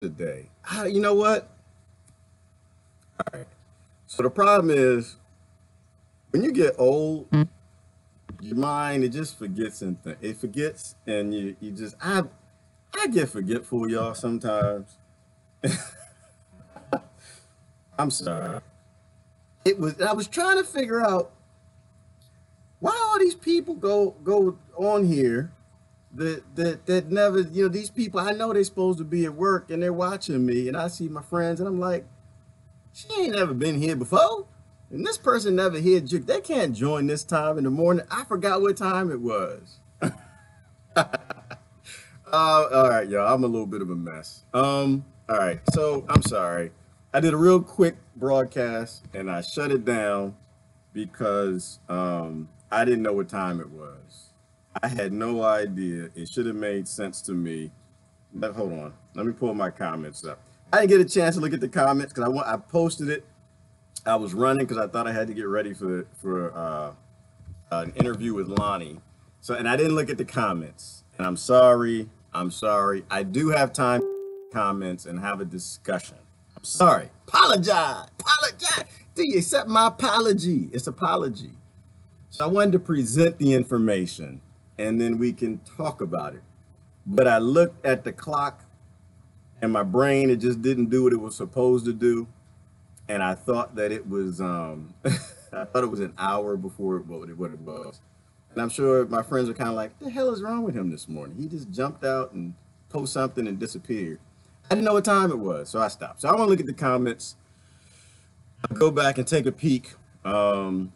today. You know what? All right. So the problem is when you get old, your mind it just forgets and it forgets, and you just I get forgetful, y'all. Sometimes I'm sorry. It was I was trying to figure out why all these people go on here that never, these people I know they're supposed to be at work and they're watching me, and I see my friends and I'm like, she ain't never been here before. And this person never here. They can't join this time in the morning. I forgot what time it was. All right, y'all. I'm a little bit of a mess. All right. So I'm sorry. I did a real quick broadcast and I shut it down because I didn't know what time it was. I had no idea. It should have made sense to me. But hold on. Let me pull my comments up. I didn't get a chance to look at the comments because I posted it. I was running because I thought I had to get ready for an interview with Lonnie. So, and I didn't look at the comments. And I'm sorry. I'm sorry. I do have time to comments and have a discussion. I'm sorry. Apologize. Apologize. Do you accept my apology? It's apology. So I wanted to present the information and then we can talk about it. But I looked at the clock and my brain, it just didn't do what it was supposed to do. And I thought that it was, I thought it was an hour before what it was. And I'm sure my friends are kind of like, the hell is wrong with him this morning? He just jumped out and posted something and disappeared. I didn't know what time it was, so I stopped. So I want to look at the comments. I'll go back and take a peek. Oh,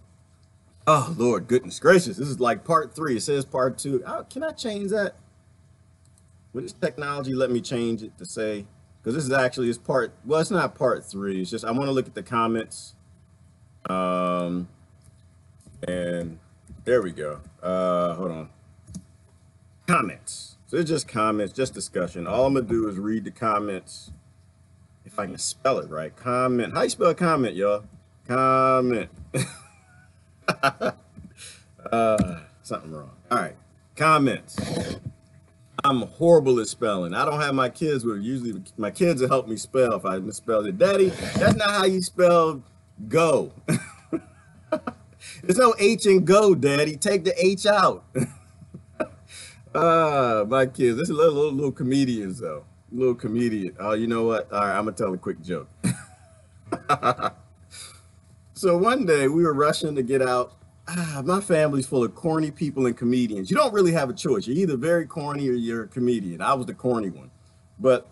Lord, goodness gracious. This is like part 3. It says part 2. Oh, can I change that? Would this technology let me change it to say, because this is actually, it's part, well, it's not part 3. It's just, I want to look at the comments. And there we go. Hold on. Comments. So it's just comments, just discussion. All I'm going to do is read the comments. If I can spell it right. Comment. How you spell comment, y'all? Comment. Something wrong. All right. Comments. I'm horrible at spelling. I don't have my kids with. Usually my kids will help me spell if I misspell it. Daddy, that's not how you spell go. There's no H in go, Daddy. Take the H out. My kids. This is little comedians though. Little comedian. Oh, you know what? All right, I'm gonna tell a quick joke. So one day we were rushing to get out. My family's full of corny people and comedians. You don't really have a choice. You're either very corny or you're a comedian. I was the corny one. But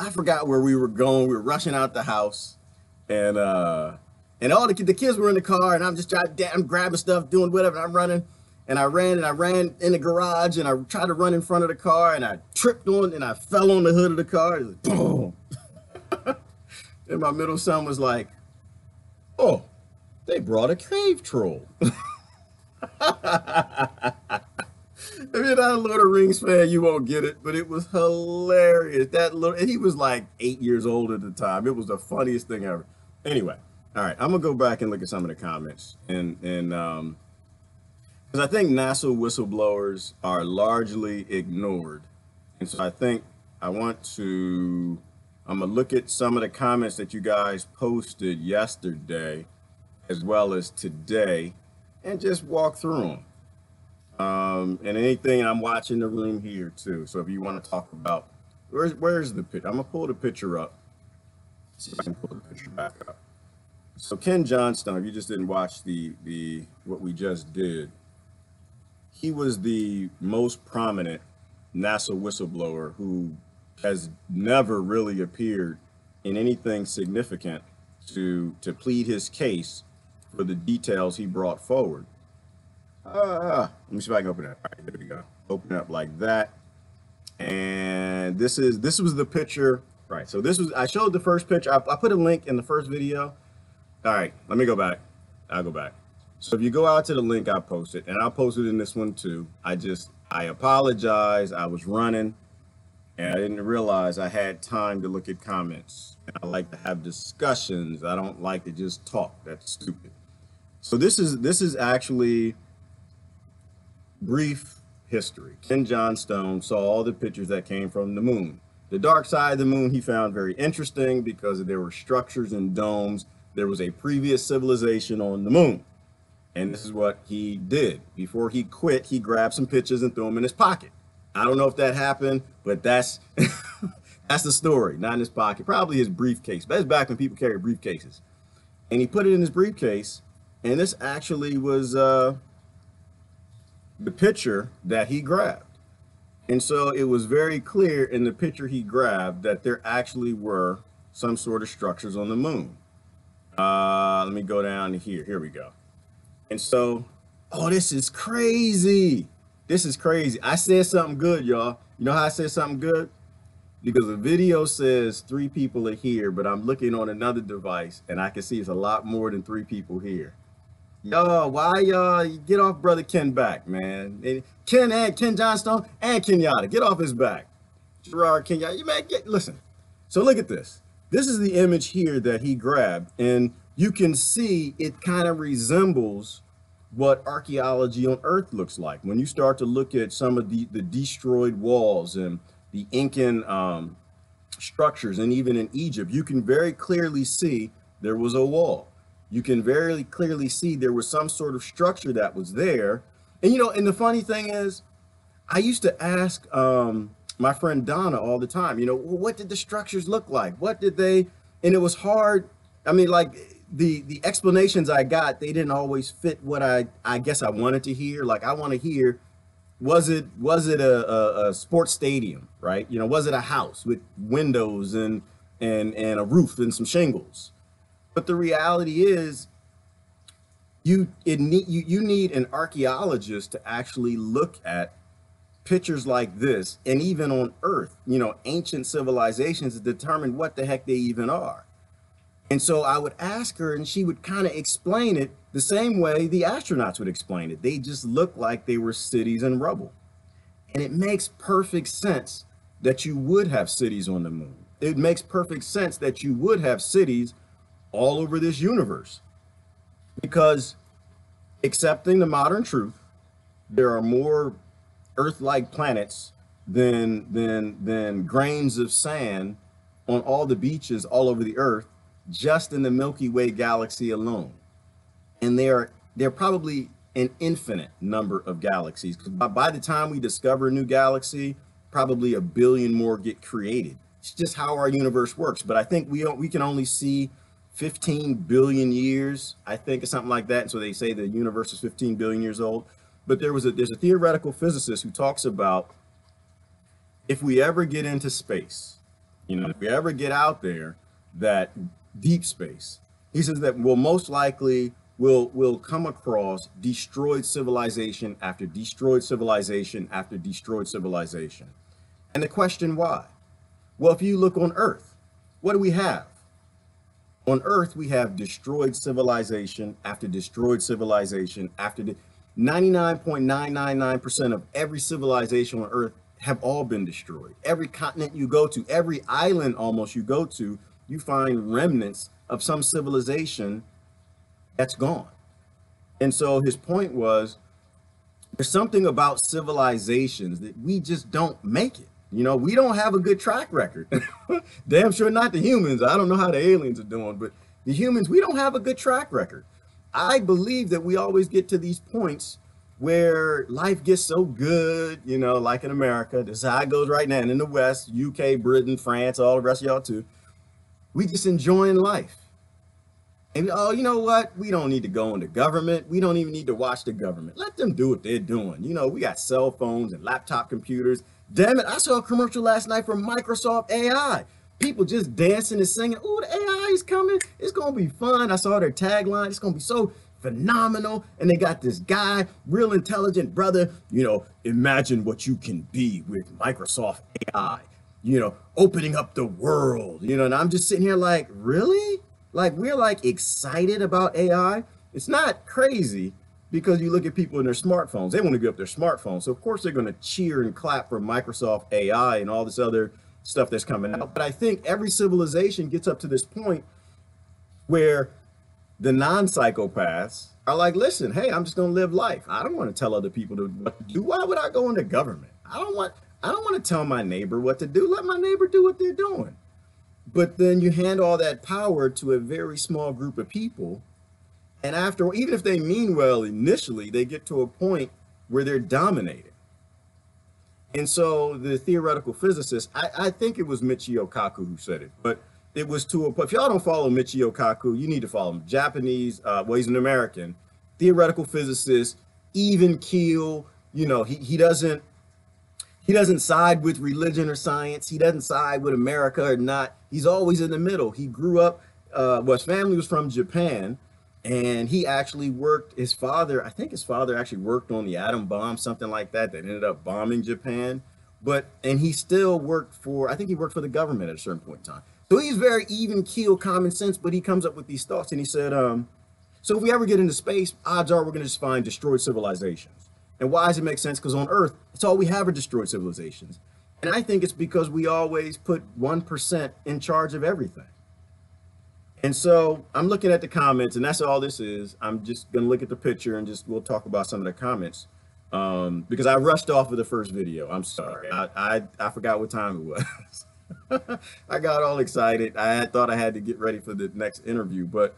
I forgot where we were going. We were rushing out the house. And all the kids were in the car, and I'm just I'm grabbing stuff, doing whatever. And I'm running. And I ran in the garage, and I tried to run in front of the car, and I tripped on, and I fell on the hood of the car. It was boom. And my middle son was like, oh, they brought a cave troll. If you're not a Lord of the Rings fan, you won't get it, but it was hilarious. And he was like 8 years old at the time. It was the funniest thing ever. Anyway, all right, I'm gonna go back and look at some of the comments, and because I think NASA whistleblowers are largely ignored, and so I think I'm gonna look at some of the comments that you guys posted yesterday as well as today and just walk through them. And anything, I'm watching the room here too. So if you want to talk about, where's the picture? I'm gonna pull the picture up. See if I can pull the picture back up. So Ken Johnstone, if you just didn't watch what we just did, he was the most prominent NASA whistleblower who has never really appeared in anything significant to plead his case for the details he brought forward. Let me see if I can open it. All right, there we go. Open it up like that. And this was the picture. Right. So I showed the first picture. I put a link in the first video. All right, let me go back. I'll go back. So if you go out to the link I posted, and I'll post it in this one too. I apologize. I was running and I didn't realize I had time to look at comments. And I like to have discussions. I don't like to just talk. That's stupid. So this is actually brief history. Ken Johnstone saw all the pictures that came from the moon. The dark side of the moon he found very interesting because there were structures and domes. There was a previous civilization on the moon. And this is what he did. Before he quit, he grabbed some pictures and threw them in his pocket. I don't know if that happened, but that's that's the story. Not in his pocket, probably his briefcase. That's back when people carried briefcases. And he put it in his briefcase, and this actually was the picture that he grabbed. And so it was very clear in the picture he grabbed that there actually were some sort of structures on the moon. Let me go down to here. Here we go. And so, oh, this is crazy. This is crazy. I said something good, y'all. You know how I said something good? Because the video says 3 people are here, but I'm looking on another device and I can see it's a lot more than 3 people here. Y'all, why y'all get off brother Ken back, man? And Ken Johnstone and Kenyatta, get off his back. Gerard Kenyatta, you man, listen. So look at this. This is the image here that he grabbed, and you can see it kind of resembles what archaeology on Earth looks like. When you start to look at some of the destroyed walls and the Incan structures, and even in Egypt, you can very clearly see there was a wall. You can very clearly see there was some sort of structure that was there. And, you know, and the funny thing is, I used to ask my friend Donna all the time, you know, well, what did the structures look like? What did they, and it was hard. I mean, like the explanations I got, they didn't always fit what I guess I wanted to hear. Like I want to hear, was it a sports stadium, right? You know, was it a house with windows and a roof and some shingles? But the reality is, you need an archaeologist to actually look at pictures like this, and even on Earth, you know, ancient civilizations, to determine what the heck they even are. And so I would ask her, and she would kind of explain it the same way the astronauts would explain it. They just looked like they were cities in rubble. And it makes perfect sense that you would have cities on the moon. It makes perfect sense that you would have cities all over this universe, because accepting the modern truth, there are more Earth-like planets than grains of sand on all the beaches all over the Earth, just in the Milky Way galaxy alone. And they're probably an infinite number of galaxies. By the time we discover a new galaxy, probably a billion more get created. It's just how our universe works. But I think we can only see 15 billion years, I think, or something like that. And so they say the universe is 15 billion years old. But there's a theoretical physicist who talks about, if we ever get into space, you know, if we ever get out there, that deep space, he says that we'll most likely will come across destroyed civilization after destroyed civilization after destroyed civilization. And the question why? Well, if you look on Earth, what do we have? On Earth, we have destroyed civilization after destroyed civilization after 99.999% of every civilization on Earth have all been destroyed. Every continent you go to, every island almost you go to, you find remnants of some civilization that's gone. And so his point was, there's something about civilizations that we just don't make it. You know, we don't have a good track record. Damn sure not the humans. I don't know how the aliens are doing, but the humans, we don't have a good track record. I believe that we always get to these points where life gets so good, you know, like in America. This is how it goes right now. And in the West, UK, Britain, France, all the rest of y'all too. We just enjoying life. And, oh, you know what? We don't need to go into government. We don't even need to watch the government. Let them do what they're doing. You know, we got cell phones and laptop computers. Damn it, I saw a commercial last night from Microsoft AI. People just dancing and singing. Oh, the AI is coming. It's going to be fun. I saw their tagline. It's going to be so phenomenal. And they got this guy, real intelligent brother, you know, imagine what you can be with Microsoft AI, you know, opening up the world, you know, and I'm just sitting here like, really? Like, we're like excited about AI. It's not crazy, because you look at people in their smartphones, they want to give up their smartphones. So of course they're going to cheer and clap for Microsoft AI and all this other stuff that's coming out. But I think every civilization gets up to this point where the non-psychopaths are like, listen, hey, I'm just going to live life. I don't want to tell other people what to do. Why would I go into government? I I don't want to tell my neighbor what to do. Let my neighbor do what they're doing. But then you hand all that power to a very small group of people. And after, even if they mean well initially, they get to a point where they're dominated. And so the theoretical physicist, I think it was Michio Kaku who said it, but it was to a point. If y'all don't follow Michio Kaku, you need to follow him. Japanese, well, he's an American theoretical physicist, even keel. You know, he doesn't side with religion or science. He doesn't side with America or not. He's always in the middle. He grew up, well, his family was from Japan, and he actually worked, his father, I think his father actually worked on the atom bomb, something like that, that ended up bombing Japan. And he still worked for, I think he worked for the government at a certain point in time. So he's very even keel, common sense, but he comes up with these thoughts, and he said, so if we ever get into space, odds are we're going to just find destroyed civilizations. And why does it make sense? Because on Earth, it's all we have are destroyed civilizations. And I think it's because we always put 1% in charge of everything. And so I'm looking at the comments, and that's all this is. I'm just going to look at the picture and we'll talk about some of the comments. Because I rushed off of the first video. I'm sorry. I forgot what time it was. I got all excited. I thought I had to get ready for the next interview, but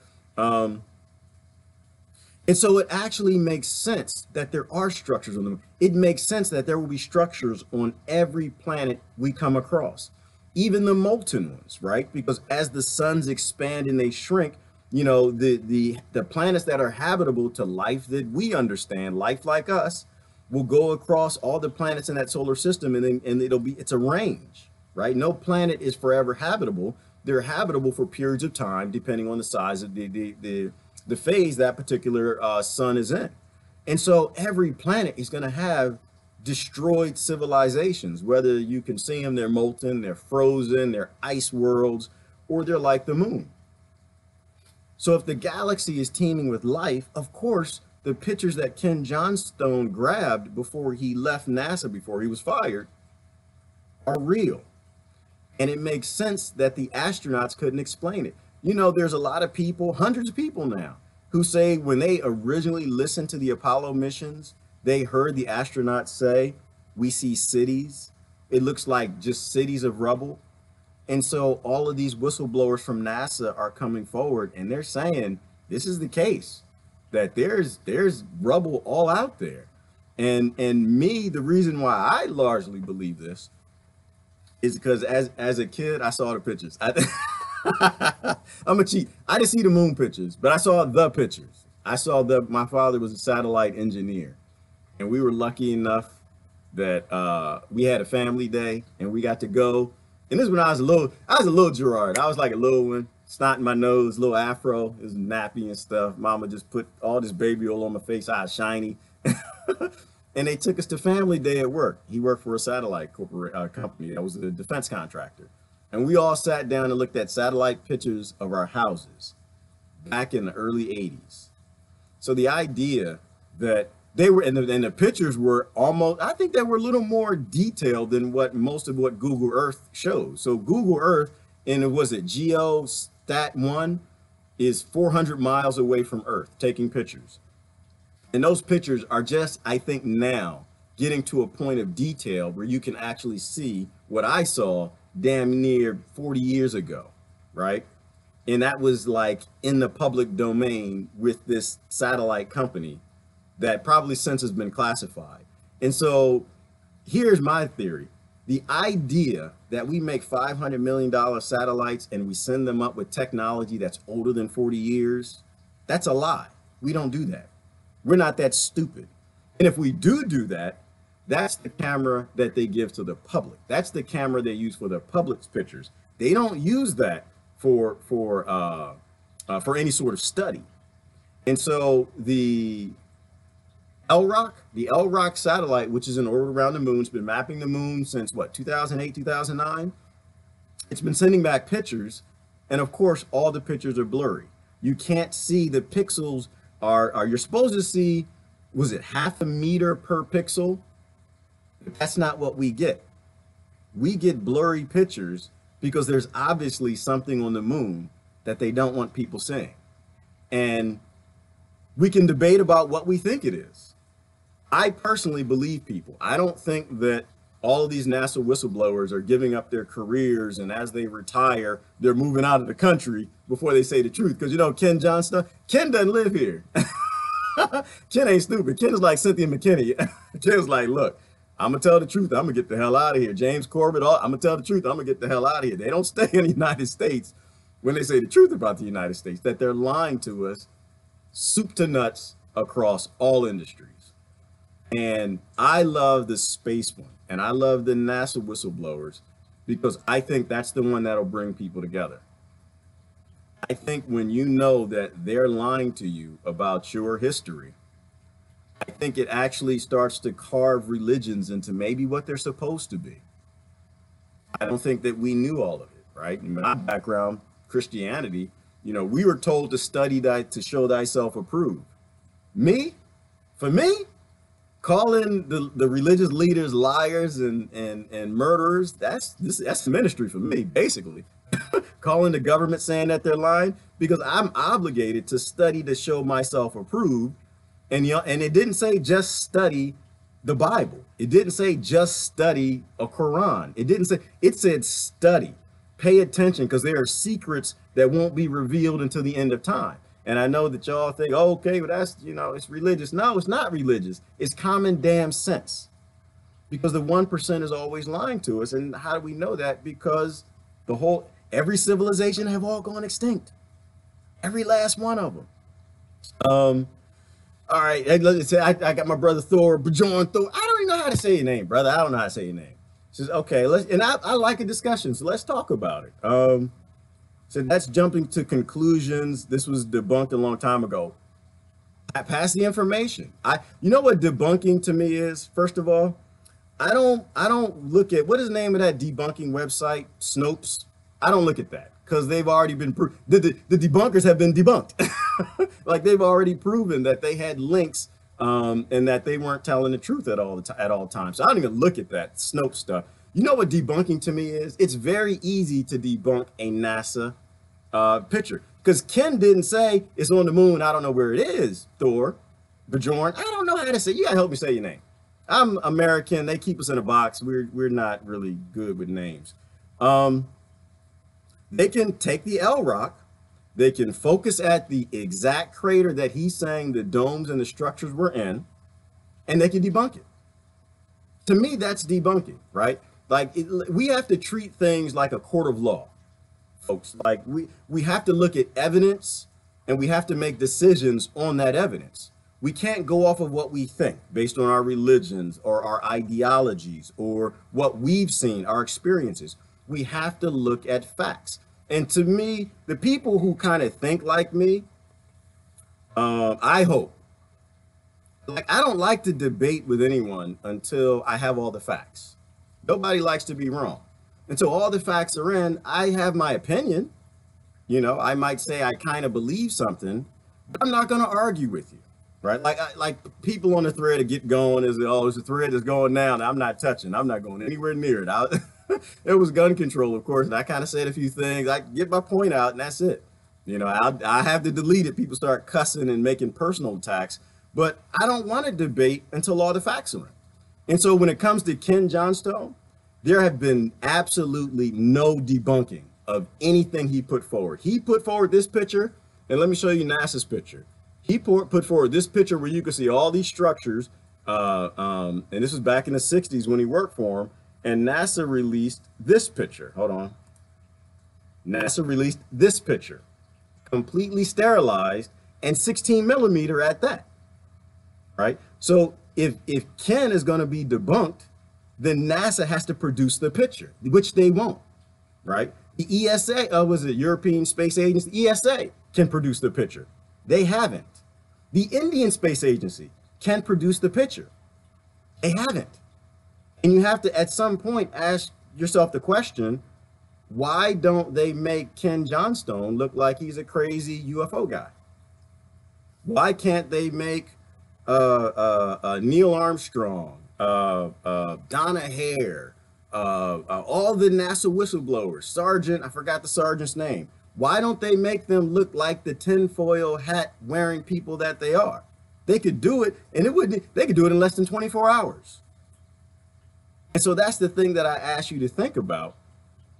and so it actually makes sense that there are structures on the moon. It makes sense that there will be structures on every planet we come across, even the molten ones, right? Because as the suns expand and they shrink, you know, the planets that are habitable to life that we understand, life like us, will go across all the planets in that solar system, and it's a range, right? No planet is forever habitable. They're habitable for periods of time, depending on the size of the phase that particular sun is in. And so every planet is going to have destroyed civilizations, whether you can see them, they're molten, they're frozen, they're ice worlds, or they're like the moon. So if the galaxy is teeming with life, of course, the pictures that Ken Johnstone grabbed before he left NASA, before he was fired, are real. And it makes sense that the astronauts couldn't explain it. You know, there's a lot of people, hundreds of people now, who say when they originally listened to the Apollo missions, they heard the astronauts say, we see cities. It looks like just cities of rubble. And so all of these whistleblowers from NASA are coming forward, and they're saying this is the case, that there's rubble all out there. And me, the reason why I largely believe this is because as a kid, I saw the pictures. I'm a cheat. I didn't see the moon pictures, but I saw the pictures. My father was a satellite engineer, and we were lucky enough that we had a family day and we got to go. And this is when I was a little Gerard. I was like a little one, snot in my nose, little afro. It was nappy and stuff. Mama just put all this baby oil on my face. I was shiny. And they took us to family day at work. He worked for a satellite company that was a defense contractor. And we all sat down and looked at satellite pictures of our houses back in the early 80s. So the idea that they were, and the pictures were almost, I think they were a little more detailed than what most of what Google Earth shows. So Google Earth, and was it GeoStat-1, is 400 miles away from Earth taking pictures. And those pictures are just, I think now, getting to a point of detail where you can actually see what I saw damn near 40 years ago, right? And that was like in the public domain with this satellite company that probably since has been classified. And so here's my theory. The idea that we make $500 million satellites and we send them up with technology that's older than 40 years, that's a lie. We don't do that. We're not that stupid. And if we do that, that's the camera that they give to the public. That's the camera they use for the public's pictures. They don't use that for any sort of study. And so the LROC satellite, which is in orbit around the moon, has been mapping the moon since what, 2008, 2009? It's been sending back pictures, and of course, all the pictures are blurry. You can't see the pixels you're supposed to see, was it 0.5 meter per pixel? That's not what we get. We get blurry pictures because there's obviously something on the moon that they don't want people seeing. And we can debate about what we think it is. I personally believe people. I don't think that All of these NASA whistleblowers are giving up their careers, and as they retire, they're moving out of the country before they say the truth. Because you know, Ken Johnston, Ken doesn't live here. Ken ain't stupid. Ken is like Cynthia McKinney. Ken was like, look, I'm gonna tell the truth. I'm gonna get the hell out of here. James Corbett, I'm gonna tell the truth. I'm gonna get the hell out of here. They don't stay in the United States when they say the truth about the United States, that they're lying to us, soup to nuts, across all industries. And I love the space one, and I love the NASA whistleblowers because I think that's the one that'll bring people together. I think when you know that they're lying to you about your history, I think it actually starts to carve religions into maybe what they're supposed to be. I don't think that we knew all of it, right? In my background, Christianity, you know, we were told to study that to show thyself approved. Me, for me, calling the religious leaders liars and murderers, that's the ministry for me, basically. Calling the government saying that they're lying, because I'm obligated to study to show myself approved. And you know, and it didn't say just study the Bible. It didn't say just study a Quran. It didn't say, it said study. Pay attention, because there are secrets that won't be revealed until the end of time. And I know that y'all think, oh, okay, but that's, you know, it's religious. No, it's not religious. It's common damn sense. Because the 1% is always lying to us. And how do we know that? Because every civilization have all gone extinct. Every last one of them. All right, let's say I got my brother Thor, Bjorn Thor. I don't even know how to say your name, brother. I don't know how to say your name. Says, okay, I like a discussion, so let's talk about it. So that's jumping to conclusions. This was debunked a long time ago. I pass the information. You know what debunking to me is? First of all, I don't look at, what is the name of that debunking website? Snopes. I don't look at that, because they've already been proved. The debunkers have been debunked. Like, they've already proven that they had links and that they weren't telling the truth at all times. So I don't even look at that Snopes stuff. You know what debunking to me is? It's very easy to debunk a NASA picture, because Ken didn't say it's on the moon. I don't know where it is. Thor, Bjorn, I don't know how to say. You gotta help me say your name. I'm American. They keep us in a box. We're not really good with names. They can take the L rock. They can focus at the exact crater that he's saying the domes and the structures were in, and they can debunk it. To me, that's debunking, right? Like, we have to treat things like a court of law, folks. Like, we have to look at evidence, and we have to make decisions on that evidence. We can't go off of what we think based on our religions or our ideologies or what we've seen, our experiences. We have to look at facts. And to me, the people who kind of think like me, I hope, like, I don't like to debate with anyone until I have all the facts. Nobody likes to be wrong. Until all the facts are in, I have my opinion. You know, I might say I kind of believe something, but I'm not going to argue with you, right? Like people on the thread that get going is, oh, there's a thread that's going now, and I'm not touching. I'm not going anywhere near it. It was gun control, of course, and I kind of said a few things. I get my point out, and that's it. You know, I have to delete it. People start cussing and making personal attacks, but I don't want to debate until all the facts are in. And so when it comes to Ken Johnstone, there have been absolutely no debunking of anything he put forward. He put forward this picture, and let me show you NASA's picture. He put forward this picture where you can see all these structures, and this was back in the 60s when he worked for him. And NASA released this picture. Hold on. NASA released this picture, completely sterilized and 16 millimeter at that. Right. So if Ken is going to be debunked, then NASA has to produce the picture, which they won't. Right. The ESA, was it European Space Agency? ESA can produce the picture. They haven't. The Indian Space Agency can produce the picture. They haven't. And you have to, at some point, ask yourself the question, why don't they make Ken Johnstone look like he's a crazy UFO guy? Why can't they make Neil Armstrong, Donna Hare, all the NASA whistleblowers, Sergeant, I forgot the sergeant's name. Why don't they make them look like the tinfoil hat wearing people that they are? They could do it, and they could do it in less than 24 hours. And so that's the thing that I ask you to think about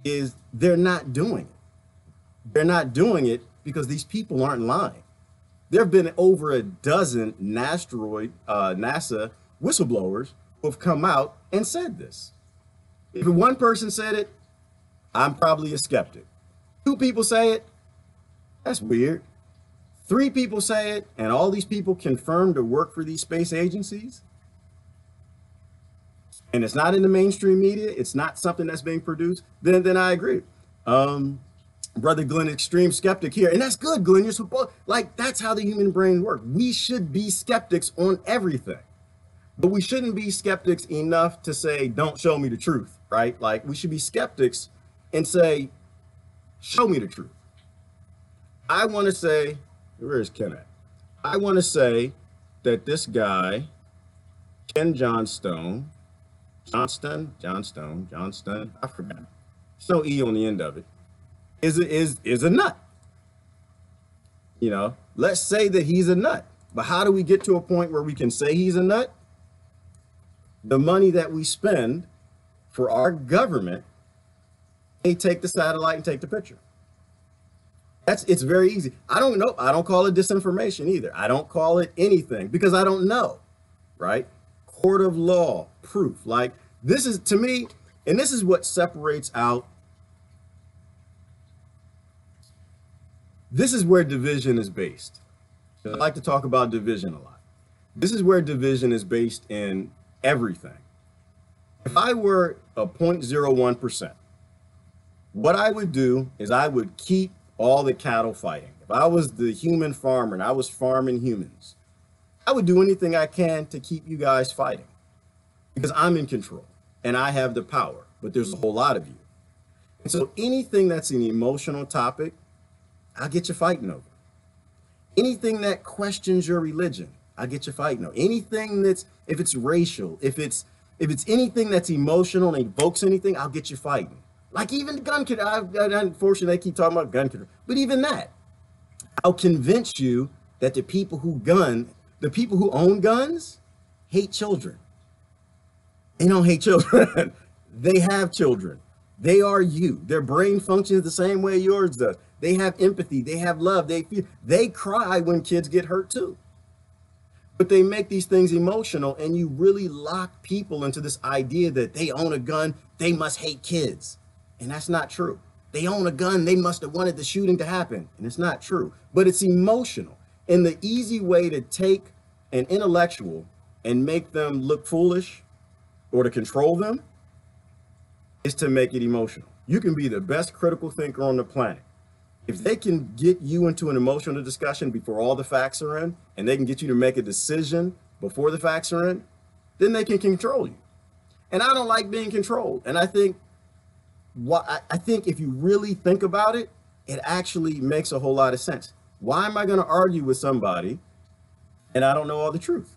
is they're not doing it. They're not doing it because these people aren't lying. There have been over a dozen NASA whistleblowers who have come out and said this. If one person said it, I'm probably a skeptic. Two people say it, that's weird. Three people say it, and all these people confirm to work for these space agencies. And it's not in the mainstream media, it's not something that's being produced, then I agree. Brother Glenn, extreme skeptic here. And that's good, Glenn. You're supposed, like, that's how the human brain works. We should be skeptics on everything. But we shouldn't be skeptics enough to say, don't show me the truth, right? Like, we should be skeptics and say, show me the truth. I want to say, where is Ken at? I want to say that this guy, Ken Johnston, I forgot. There's no E on the end of it. Is a nut. You know, let's say that he's a nut. But how do we get to a point where we can say he's a nut? The money that we spend for our government, they take the satellite and take the picture. It's very easy. I don't know. I don't call it disinformation either. I don't call it anything because I don't know, right? Court of law, proof. Like, this is, to me, and this is what separates out. This is where division is based. I like to talk about division a lot. This is where division is based in everything. If I were a 0.01%, what I would do is I would keep all the cattle fighting. If I was the human farmer and I was farming humans, I would do anything I can to keep you guys fighting because I'm in control and I have the power, but there's a whole lot of you. And so anything that's an emotional topic, I'll get you fighting over. Anything that questions your religion, I'll get you fighting over. Anything that's, if it's racial, if it's anything that's emotional and evokes anything, I'll get you fighting. Like even the gun control, unfortunately, they keep talking about gun control, but even that, I'll convince you that the people who own guns hate children. They don't hate children. They have children. They are you. Their brain functions the same way yours does. They have empathy. They have love. They cry when kids get hurt too. But they make these things emotional, and you really lock people into this idea that they own a gun, they must hate kids. And that's not true. They own a gun, they must have wanted the shooting to happen. And it's not true. But it's emotional. And the easy way to take an intellectual and make them look foolish or to control them is to make it emotional. You can be the best critical thinker on the planet. If they can get you into an emotional discussion before all the facts are in, and they can get you to make a decision before the facts are in, then they can control you. And I don't like being controlled. And I think if you really think about it, it actually makes a whole lot of sense. Why am I going to argue with somebody and I don't know all the truth?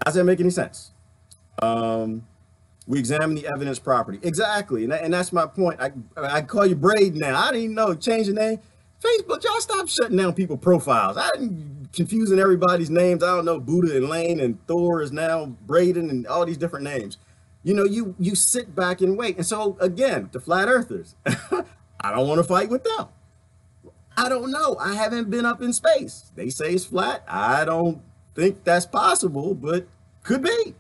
Does that make any sense? We examine the evidence properly. Exactly. And that's my point. I call you Braden now. I didn't even know. Change the name. Facebook, y'all stop shutting down people's profiles. I didn't confusing everybody's names. I don't know. Buddha and Lane and Thor is now Braden and all these different names. You know, you sit back and wait. And so again, the flat earthers, I don't want to fight with them. I don't know. I haven't been up in space. They say it's flat. I don't think that's possible, but could be.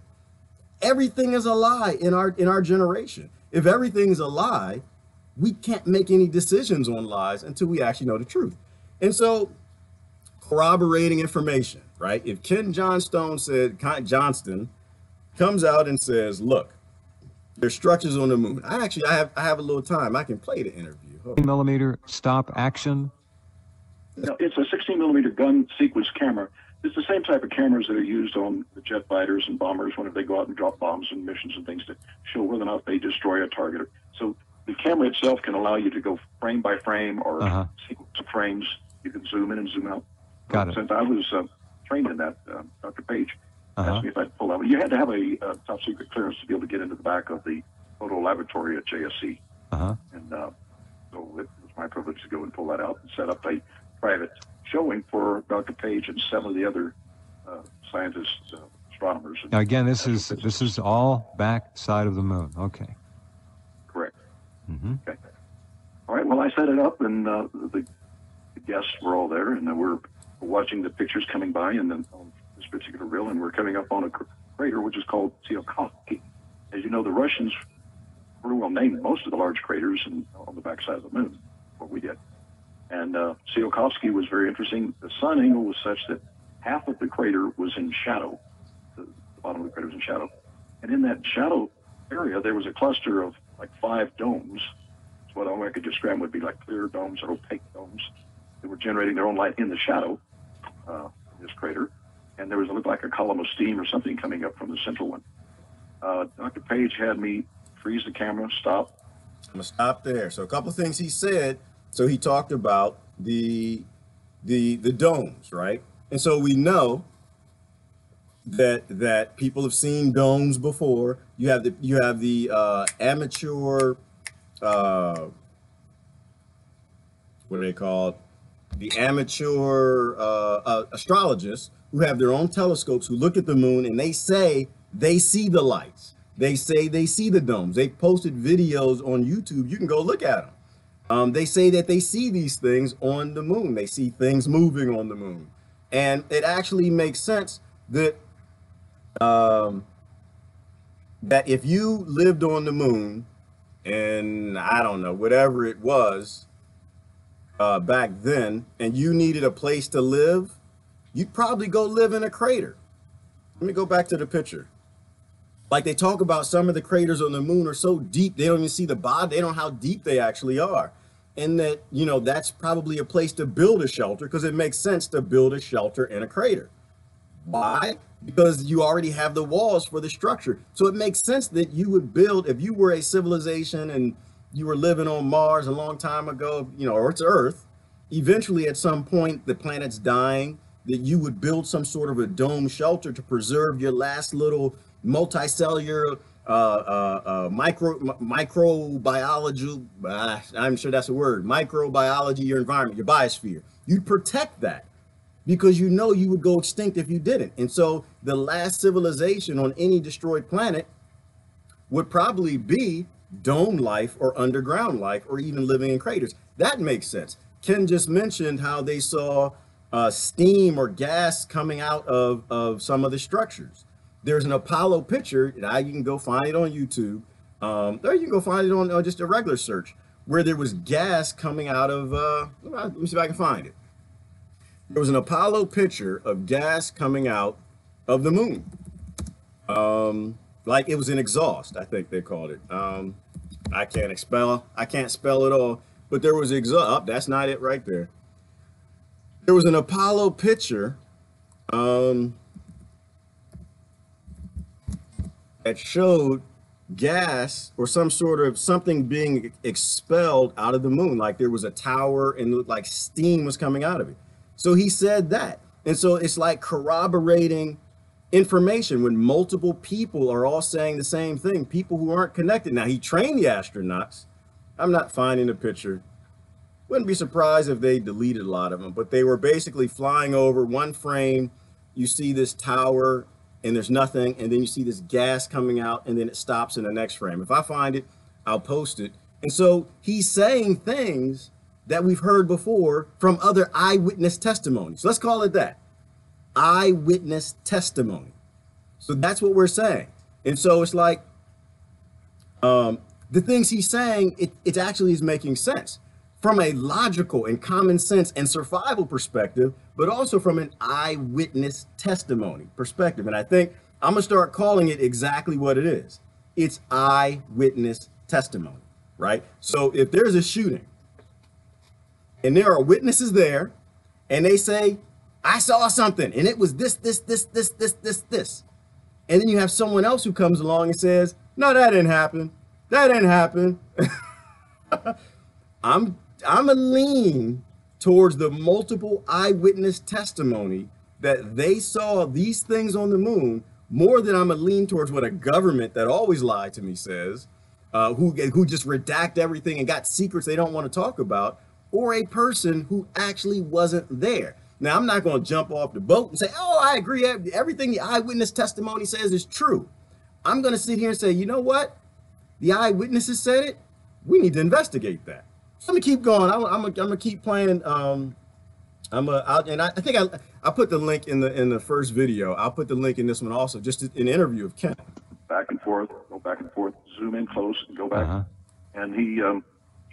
Everything is a lie in our generation. If everything's a lie, we can't make any decisions on lies until we actually know the truth. And so corroborating information, right? If Ken Johnston comes out and says, look, there's structures on the moon. I have a little time. I can play the interview. 16mm stop action. No, it's a 16mm gun sequence camera. It's the same type of cameras that are used on the jet fighters and bombers whenever they go out and drop bombs and missions and things to show whether or not they destroy a target. So the camera itself can allow you to go frame by frame or sequence of frames. You can zoom in and zoom out. Got it. Since I was trained in that, Dr. Page asked me if I'd pull out. You had to have a top secret clearance to be able to get into the back of the photo laboratory at JSC. And so it was my privilege to go and pull that out and set up a private showing for Dr. Page and 7 of the other scientists, astronomers. Now again, this is all back side of the moon. Okay. Correct. Mm-hmm. Okay. All right. Well, I set it up, and the guests were all there, and we're watching the pictures coming by, and then on this particular reel, and we're coming up on a crater which is called Tsiolkovsky. As you know, the Russians pretty well named most of the large craters on the backside of the moon, what we did. And Tsiolkovsky was very interesting. The sun angle was such that half of the crater was in shadow. The bottom of the crater was in shadow. And in that shadow area, there was a cluster of like 5 domes. So what I could describe would be like clear domes or opaque domes that were generating their own light in the shadow of this crater. And there was, it looked like a column of steam or something coming up from the central one. Dr. Page had me freeze the camera, stop. I'm gonna stop there. So a couple of things he said. So he talked about the domes, right? And so we know that people have seen domes before. You have the amateur what are they called? The amateur astrologists who have their own telescopes who look at the moon and they say they see the lights. They say they see the domes. They posted videos on YouTube. You can go look at them. They say that they see these things on the moon. They see things moving on the moon. And it actually makes sense that that if you lived on the moon and I don't know, whatever it was back then, and you needed a place to live, you'd probably go live in a crater. Let me go back to the picture. Like they talk about some of the craters on the moon are so deep, they don't even see the bottom. They don't know how deep they actually are. And that, you know, that's probably a place to build a shelter because it makes sense to build a shelter in a crater. Why? Because you already have the walls for the structure. So it makes sense that you would build, if you were a civilization and you were living on Mars a long time ago, you know, or it's Earth, eventually at some point the planet's dying, that you would build some sort of a dome shelter to preserve your last little multicellular microbiology, I'm sure that's a word, microbiology, your environment, your biosphere. You'd protect that because you know you would go extinct if you didn't. And so the last civilization on any destroyed planet would probably be dome life or underground life or even living in craters. That makes sense. Ken just mentioned how they saw steam or gas coming out of some of the structures. There's an Apollo picture, now you can go find it on YouTube, or you can go find it on just a regular search, where there was gas coming out of, let me see if I can find it. There was an Apollo picture of gas coming out of the moon. Like it was an exhaust, I think they called it. I can't spell it all, but there was exhaust, that's not it right there. There was an Apollo picture, that showed gas or some sort of something being expelled out of the moon, like there was a tower and like steam was coming out of it. So he said that. And so it's like corroborating information when multiple people are all saying the same thing, people who aren't connected. Now he trained the astronauts. I'm not finding a picture. Wouldn't be surprised if they deleted a lot of them, but they were basically flying over one frame. You see this tower and there's nothing, and then you see this gas coming out, and then it stops in the next frame. If I find it, I'll post it. And so he's saying things that we've heard before from other eyewitness testimonies. Let's call it that. Eyewitness testimony. So that's what we're saying. And so it's like the things he's saying, it actually is making sense from a logical and common sense and survival perspective, but also from an eyewitness testimony perspective. And I think I'm gonna start calling it exactly what it is. It's eyewitness testimony, right? So if there's a shooting and there are witnesses there and they say, I saw something and it was this. And then you have someone else who comes along and says, no, that didn't happen. That didn't happen. I'm a lean towards the multiple eyewitness testimony that they saw these things on the moon more than I'm a lean towards what a government that always lied to me says, who just redact everything and got secrets they don't want to talk about, or a person who actually wasn't there. Now, I'm not going to jump off the boat and say, oh, I agree. Everything the eyewitness testimony says is true. I'm going to sit here and say, you know what? The eyewitnesses said it. We need to investigate that. So I'm going to keep going. I'm going to keep playing. I think I put the link in the first video. I'll put the link in this one also, just an interview of Ken. Back and forth, go back and forth, zoom in close and go back. And he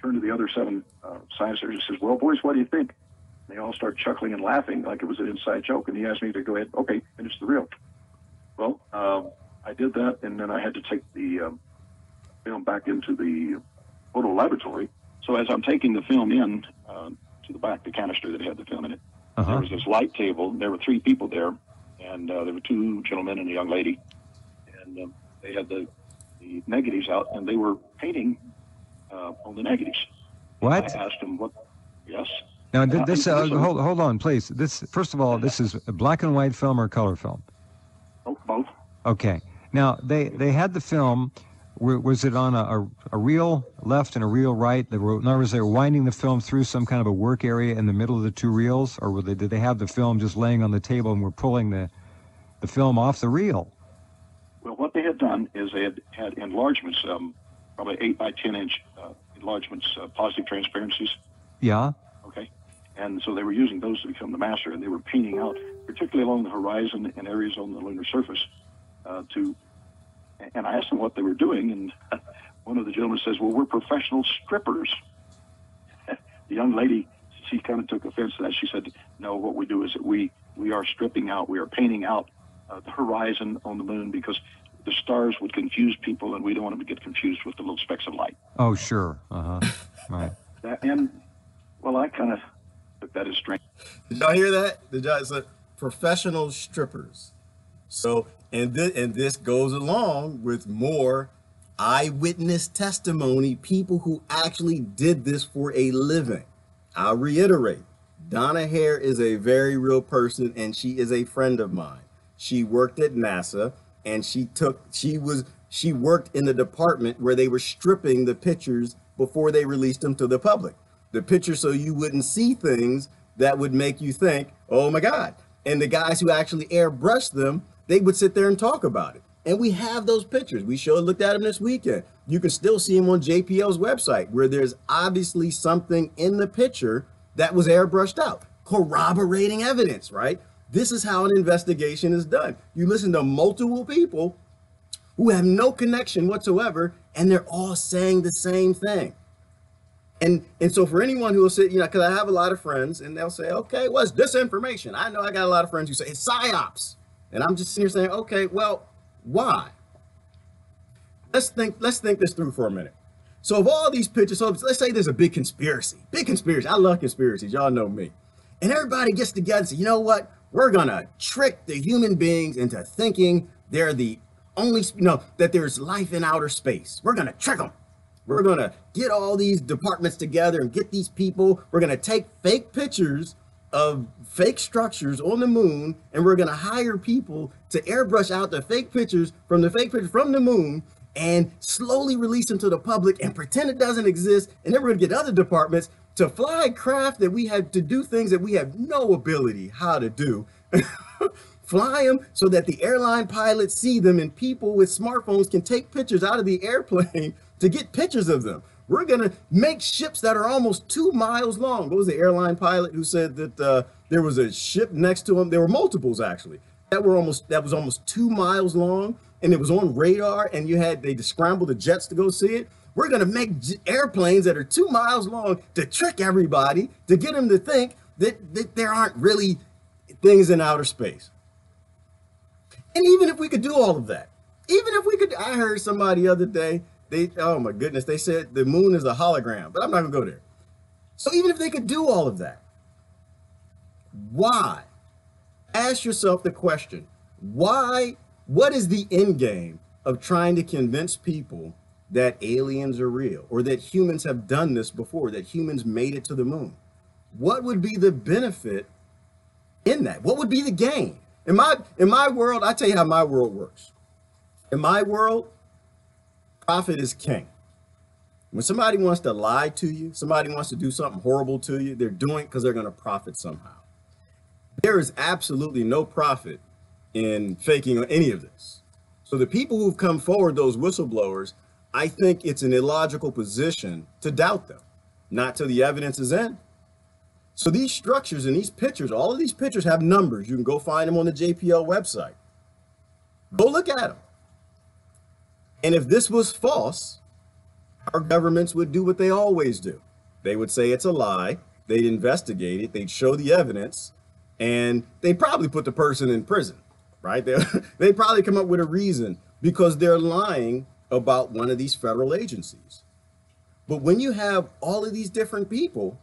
turned to the other 7 scientists and says, well, boys, what do you think? And they all start chuckling and laughing like it was an inside joke. And he asked me to go ahead, okay, finish the reel. Well, I did that, and then I had to take the film back into the photo laboratory. So as I'm taking the film in to the back, the canister that had the film in it, there was this light table. There were 3 people there, and there were 2 gentlemen and a young lady. And they had the negatives out, and they were painting on the negatives. What? I asked them what. Yes. Now, this hold on, please. This, first of all, this is a black and white film or color film? Oh, both. Okay. Now, they had the film. Was it on a reel left and a reel right? In other words, they were winding the film through some kind of a work area in the middle of the 2 reels, or did they have the film just laying on the table and were pulling the film off the reel? Well, what they had done is they had enlargements, probably 8 by 10 inch enlargements, positive transparencies. Yeah. Okay. And so they were using those to become the master, and they were painting out, particularly along the horizon and areas on the lunar surface, and I asked them what they were doing, and one of the gentlemen says, well, we're professional strippers. The young lady, she kind of took offense to that. She said, no, what we do is that we are stripping out, we are painting out the horizon on the moon, because the stars would confuse people, and we don't want them to get confused with the little specks of light. Oh, sure. Right. And, well, I kind of took that as strange. Did y'all hear that? Did y'all say professional strippers? So, and this goes along with more eyewitness testimony, people who actually did this for a living. I'll reiterate, Donna Hare is a very real person, and she is a friend of mine. She worked at NASA, and she worked in the department where they were stripping the pictures before they released them to the public. The pictures so you wouldn't see things that would make you think, oh my God. And the guys who actually airbrushed them, they would sit there and talk about it. And we have those pictures. We looked at them this weekend. You can still see them on JPL's website, where there's obviously something in the picture that was airbrushed out, corroborating evidence, right? This is how an investigation is done. You listen to multiple people who have no connection whatsoever, and they're all saying the same thing. And so for anyone who will say, because I have a lot of friends, and they'll say, okay, well, it's disinformation. I know I got a lot of friends who say it's psyops. And I'm just sitting here saying, okay, well, why? Let's think this through for a minute. So of all these pictures, so let's say there's a big conspiracy. I love conspiracies. Y'all know me. And everybody gets together and says, you know what? We're going to trick the human beings into thinking they're the only, that there's life in outer space. We're going to trick them. We're going to get all these departments together and get these people. We're going to take fake pictures of fake structures on the moon, and we're going to hire people to airbrush out the fake pictures from the moon and slowly release them to the public and pretend it doesn't exist. And then we're going to get other departments to fly craft that we have to do things that we have no ability how to do. Fly them so that the airline pilots see them, and people with smartphones can take pictures out of the airplane to get pictures of them. We're going to make ships that are almost 2 miles long. What was the airline pilot who said that there was a ship next to him? There were multiples, actually, that was almost 2 miles long, and it was on radar, and they just scrambled the jets to go see it. We're going to make airplanes that are 2 miles long to trick everybody, to get them to think that there aren't really things in outer space. And even if we could do all of that, I heard somebody the other day, oh my goodness, they said the moon is a hologram, but I'm not gonna go there. So even if they could do all of that, why? Ask yourself the question, why? What is the end game of trying to convince people that aliens are real, or that humans have done this before, that humans made it to the moon? What would be the benefit in that? What would be the gain? In my world, I tell you how my world works. In my world, profit is king. When somebody wants to lie to you, somebody wants to do something horrible to you, they're doing it because they're going to profit somehow. There is absolutely no profit in faking any of this. So the people who've come forward, those whistleblowers, I think it's an illogical position to doubt them, not till the evidence is in. So these structures and these pictures, all of these pictures have numbers. You can go find them on the JPL website. Go look at them. And if this was false, our governments would do what they always do. They would say it's a lie. They'd investigate it. They'd show the evidence, and they'd probably put the person in prison, right? They'd probably come up with a reason because they're lying about one of these federal agencies. But when you have all of these different people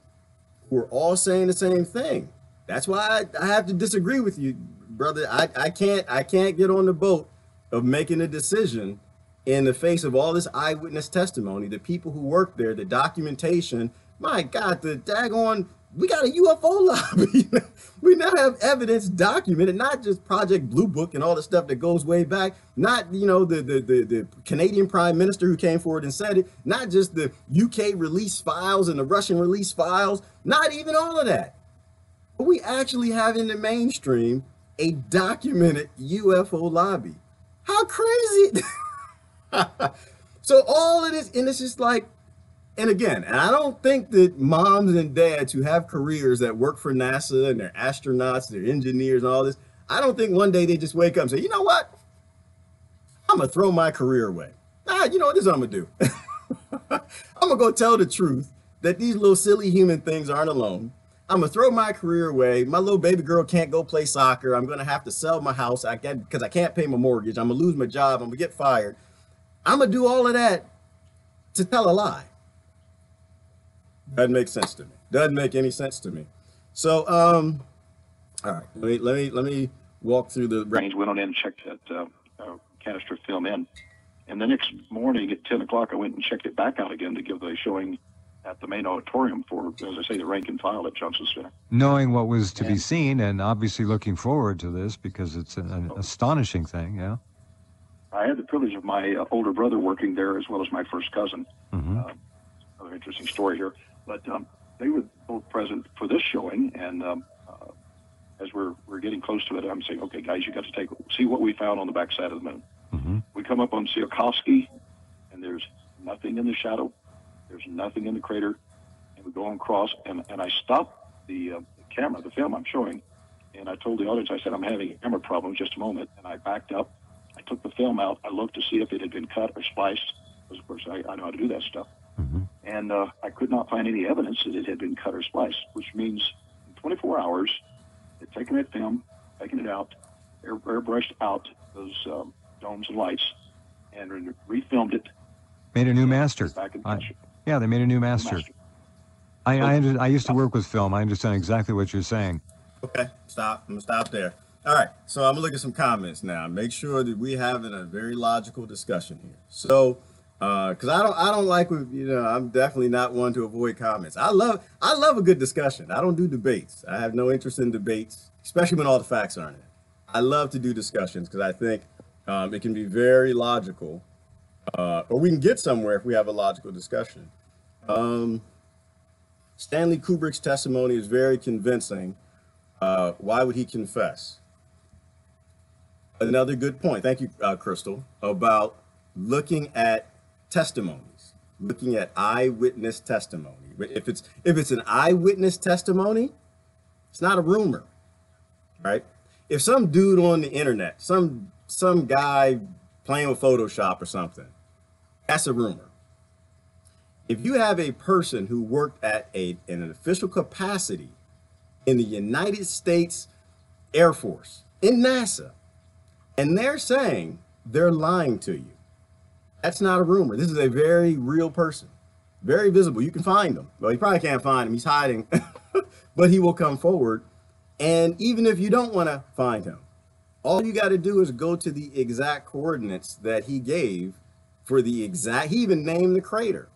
who are all saying the same thing, that's why I have to disagree with you, brother. I can't get on the boat of making a decision in the face of all this eyewitness testimony, the people who work there, the documentation. My God, the daggone, we got a UFO lobby. We now have evidence documented, not just Project Blue Book and all the stuff that goes way back, not, you know, the Canadian Prime Minister who came forward and said it, not just the UK release files and the Russian release files, not even all of that. But we actually have in the mainstream a documented UFO lobby. How crazy. So all of this, and it's just like, and again, and I don't think that moms and dads who have careers that work for NASA and they're astronauts, they're engineers and all this, I don't think one day they just wake up and say, you know what? I'm going to throw my career away. You know what, this is what I'm going to do. I'm going to go tell the truth that these little silly human things aren't alone. I'm going to throw my career away. My little baby girl can't go play soccer. I'm going to have to sell my house because I can't pay my mortgage. I'm going to lose my job. I'm going to get fired. I'm going to do all of that to tell a lie. Doesn't make sense to me. Doesn't make any sense to me. So, all right, let me walk through the range. Went on in and checked that canister film in, and the next morning at 10 o'clock, I went and checked it back out again to give the showing at the main auditorium for, as I say, the rank and file at Johnson Center. Knowing what was to be seen, and obviously looking forward to this because it's an astonishing thing. Yeah. I had the privilege of my older brother working there as well as my first cousin. Mm-hmm. Another interesting story here. But they were both present for this showing, and as we're getting close to it, I'm saying, okay, guys, you got to see what we found on the backside of the moon. Mm-hmm. We come up on Tsiolkovsky, and there's nothing in the shadow. There's nothing in the crater. And we go on across, and I stopped the camera, the film I'm showing, and I told the audience, I said, I'm having a camera problem, just a moment. And I backed up. I took the film out. I looked to see if it had been cut or spliced, because, of course, I know how to do that stuff. Mm-hmm. And I could not find any evidence that it had been cut or spliced, which means in 24 hours, they'd taken that film, taken it out, airbrushed out those domes and lights, and refilmed it. Made a new master. Back in Yeah, they made a new master. I used to work with film. I understand exactly what you're saying. Okay, stop. I'm going to stop there. All right, so I'm going to look at some comments now. Make sure that we're having a very logical discussion here. So, because I don't like, I'm definitely not one to avoid comments. I love a good discussion. I don't do debates. I have no interest in debates, especially when all the facts aren't in. I love to do discussions because I think it can be very logical, or we can get somewhere if we have a logical discussion. Stanley Kubrick's testimony is very convincing. Why would he confess? Another good point. Thank you, Crystal, about looking at testimonies, looking at eyewitness testimony. If it's an eyewitness testimony, it's not a rumor, right? If some dude on the internet, some guy playing with Photoshop or something, that's a rumor. If you have a person who worked at an official capacity in the United States Air Force, in NASA, and they're saying they're lying to you, that's not a rumor. This is a very real person, very visible. You can find him. Well, you probably can't find him. He's hiding, but he will come forward. And even if you don't want to find him, all you got to do is go to the exact coordinates that he gave for the exact, he even named the crater.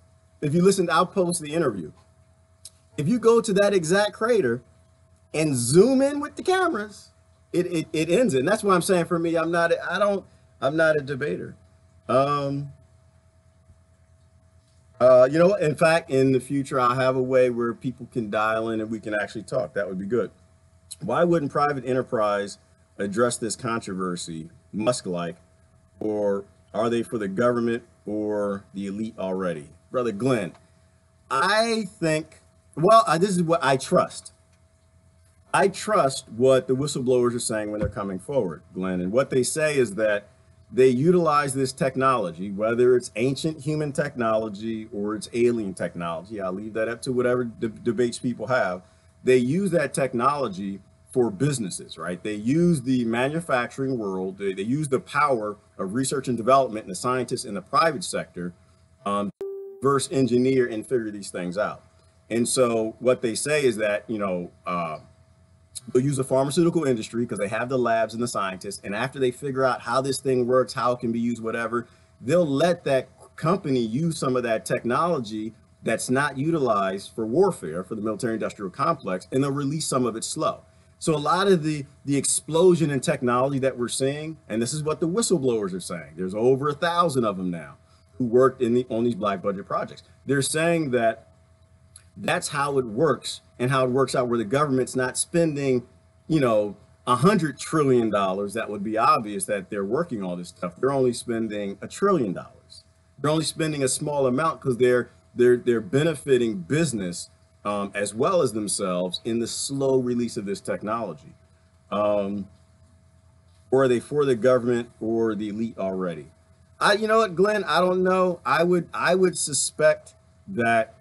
If you listen, I'll post the interview. If you go to that exact crater and zoom in with the cameras, it ends it. And that's why I'm saying, for me, I'm not a debater. In fact, in the future, I'll have a way where people can dial in and we can actually talk. That would be good. Why wouldn't private enterprise address this controversy, Musk-like, or are they for the government or the elite already? Brother Glenn, I think, well, this is what I trust. I trust what the whistleblowers are saying when they're coming forward, Glenn. And what they say is that they utilize this technology, whether it's ancient human technology or it's alien technology. I'll leave that up to whatever debates people have. They use that technology for businesses, right? They use the manufacturing world. They use the power of research and development and the scientists in the private sector reverse engineer and figure these things out. And so what they say is that, they'll use the pharmaceutical industry because they have the labs and the scientists. And after they figure out how this thing works, how it can be used, whatever, they'll let that company use some of that technology that's not utilized for warfare, for the military industrial complex, and they'll release some of it slow. So a lot of the explosion in technology that we're seeing, and this is what the whistleblowers are saying, there's over 1,000 of them now who worked on these black budget projects. They're saying that that's how it works and how it works out where the government's not spending, $100 trillion. That would be obvious that they're working all this stuff. They're only spending $1 trillion. They're only spending a small amount because they're benefiting business as well as themselves in the slow release of this technology. Or are they for the government or the elite already? You know what, Glenn? I don't know. I would suspect that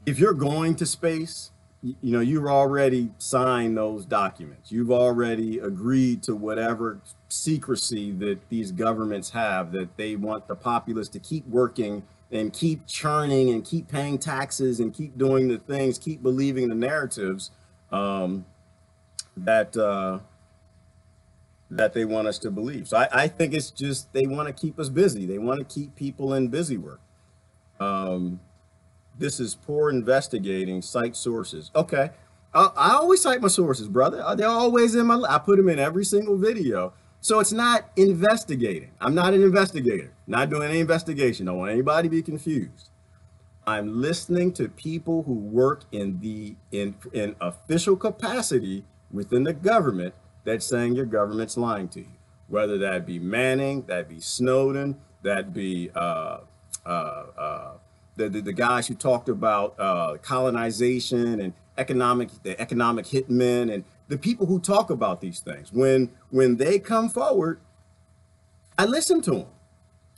if you're going to space, you've already signed those documents. You've already agreed to whatever secrecy that these governments have, that they want the populace to keep working and keep churning and keep paying taxes and keep doing the things, keep believing the narratives that they want us to believe. So I think it's just they want to keep us busy. They want to keep people in busy work. This is poor investigating, cite sources. Okay, I always cite my sources, brother. They're always I put them in every single video. So it's not investigating. I'm not an investigator, not doing any investigation. Don't want anybody to be confused. I'm listening to people who work in official capacity within the government that's saying your government's lying to you. Whether that be Manning, that be Snowden, that be the guys who talked about colonization and the economic hitmen, and the people who talk about these things. When they come forward, I listen to them.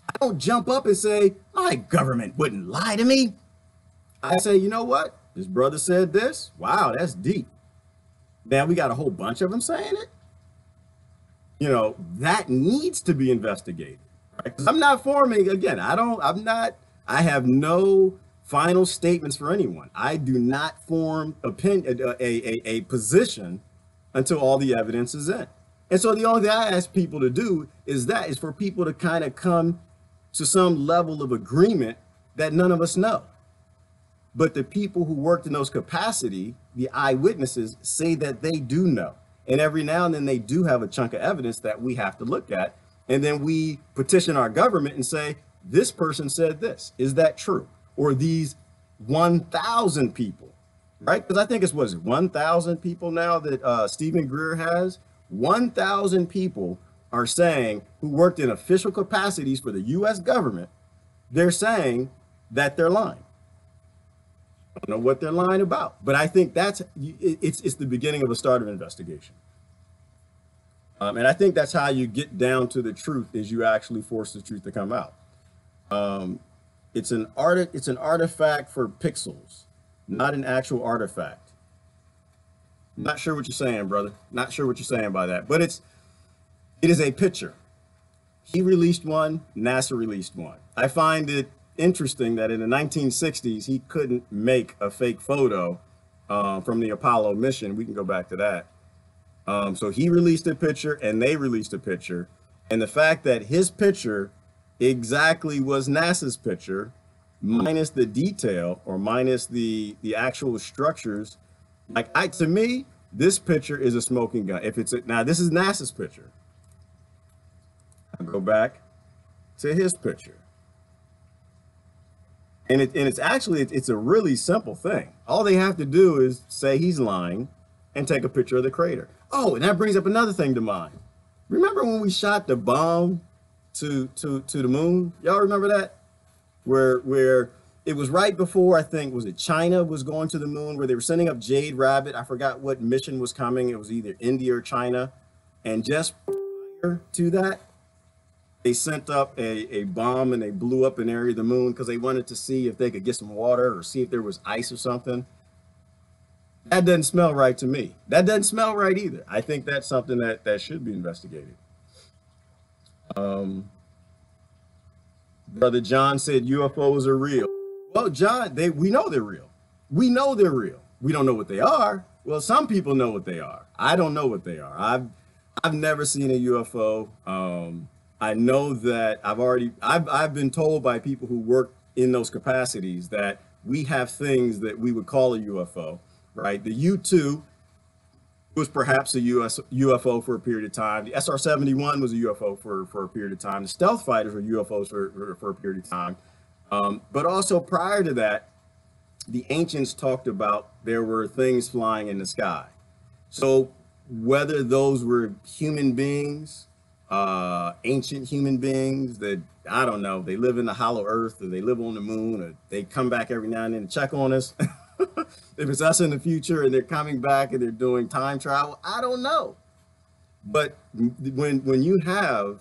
I don't jump up and say, my government wouldn't lie to me. I say, you know what? This brother said this. Wow, that's deep. Man, we got a whole bunch of them saying it. That needs to be investigated. Right? 'Cause I'm not forming, again, I have no final statements for anyone. I do not form a position until all the evidence is in. And so the only thing I ask people to do is for people to kind of come to some level of agreement that none of us know. But the people who worked in those capacity, the eyewitnesses, say that they do know. And every now and then they do have a chunk of evidence that we have to look at. And then we petition our government and say, this person said this. Is that true? Or these 1,000 people, right? Because I think it's, 1,000 people now that Stephen Greer has? 1,000 people are saying, who worked in official capacities for the U.S. government, they're saying that they're lying. I don't know what they're lying about, but I think it's the beginning of a start of investigation. And I think that's how you get down to the truth, is you actually force the truth to come out. It's an artifact for pixels, not an actual artifact. Not sure what you're saying, brother. Not sure what you're saying by that, but it is a picture. He released one, NASA released one. I find it interesting that in the 1960s, he couldn't make a fake photo from the Apollo mission. We can go back to that. So he released a picture and they released a picture. And the fact that his picture exactly was NASA's picture, minus the detail or minus the actual structures, to me, this picture is a smoking gun. Now this is NASA's picture. I'll go back to his picture. And it's a really simple thing. All they have to do is say he's lying, and take a picture of the crater. Oh, and that brings up another thing to mind. Remember when we shot the bomb to the moon? Y'all remember that? Where it was right before, I think, was it China was going to the moon, where they were sending up Jade Rabbit. I forgot what mission was coming. It was either India or China. And just prior to that, they sent up a bomb and they blew up an area of the moon because they wanted to see if they could get some water or see if there was ice or something. That doesn't smell right to me. That doesn't smell right either. I think that's something that should be investigated. Brother John said UFOs are real. Well, John, we know they're real. We know they're real. We don't know what they are. Well, some people know what they are. I don't know what they are. I've never seen a UFO. I know that I've been told by people who work in those capacities that we have things that we would call a UFO, right? The U-2 was perhaps a UFO for a period of time. The SR-71 was a UFO for a period of time. The stealth fighters were UFOs for a period of time. But also prior to that, the ancients talked about there were things flying in the sky. So whether those were human beings, ancient human beings that, I don't know, they live in the hollow earth or they live on the moon or they come back every now and then to check on us. If it's us in the future and they're coming back and they're doing time travel, I don't know. But when you have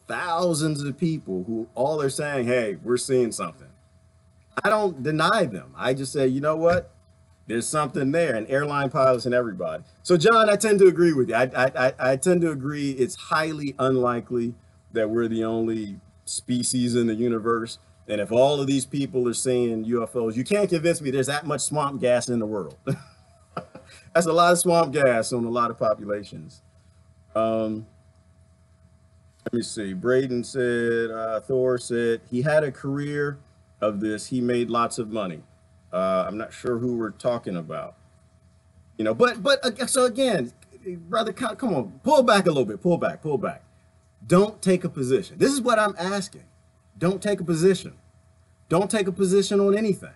thousands of people who all are saying, hey, we're seeing something, I don't deny them. I just say, you know what? There's something there, and airline pilots and everybody. So, John, I tend to agree with you. I tend to agree it's highly unlikely that we're the only species in the universe. And if all of these people are seeing UFOs, you can't convince me there's that much swamp gas in the world. That's a lot of swamp gas on a lot of populations. Let me see. Braden said, Thor said, he had a career of this. He made lots of money. I'm not sure who we're talking about. You know, but so again, brother, come on, pull back a little bit, pull back. Don't take a position. This is what I'm asking. Don't take a position. Don't take a position on anything.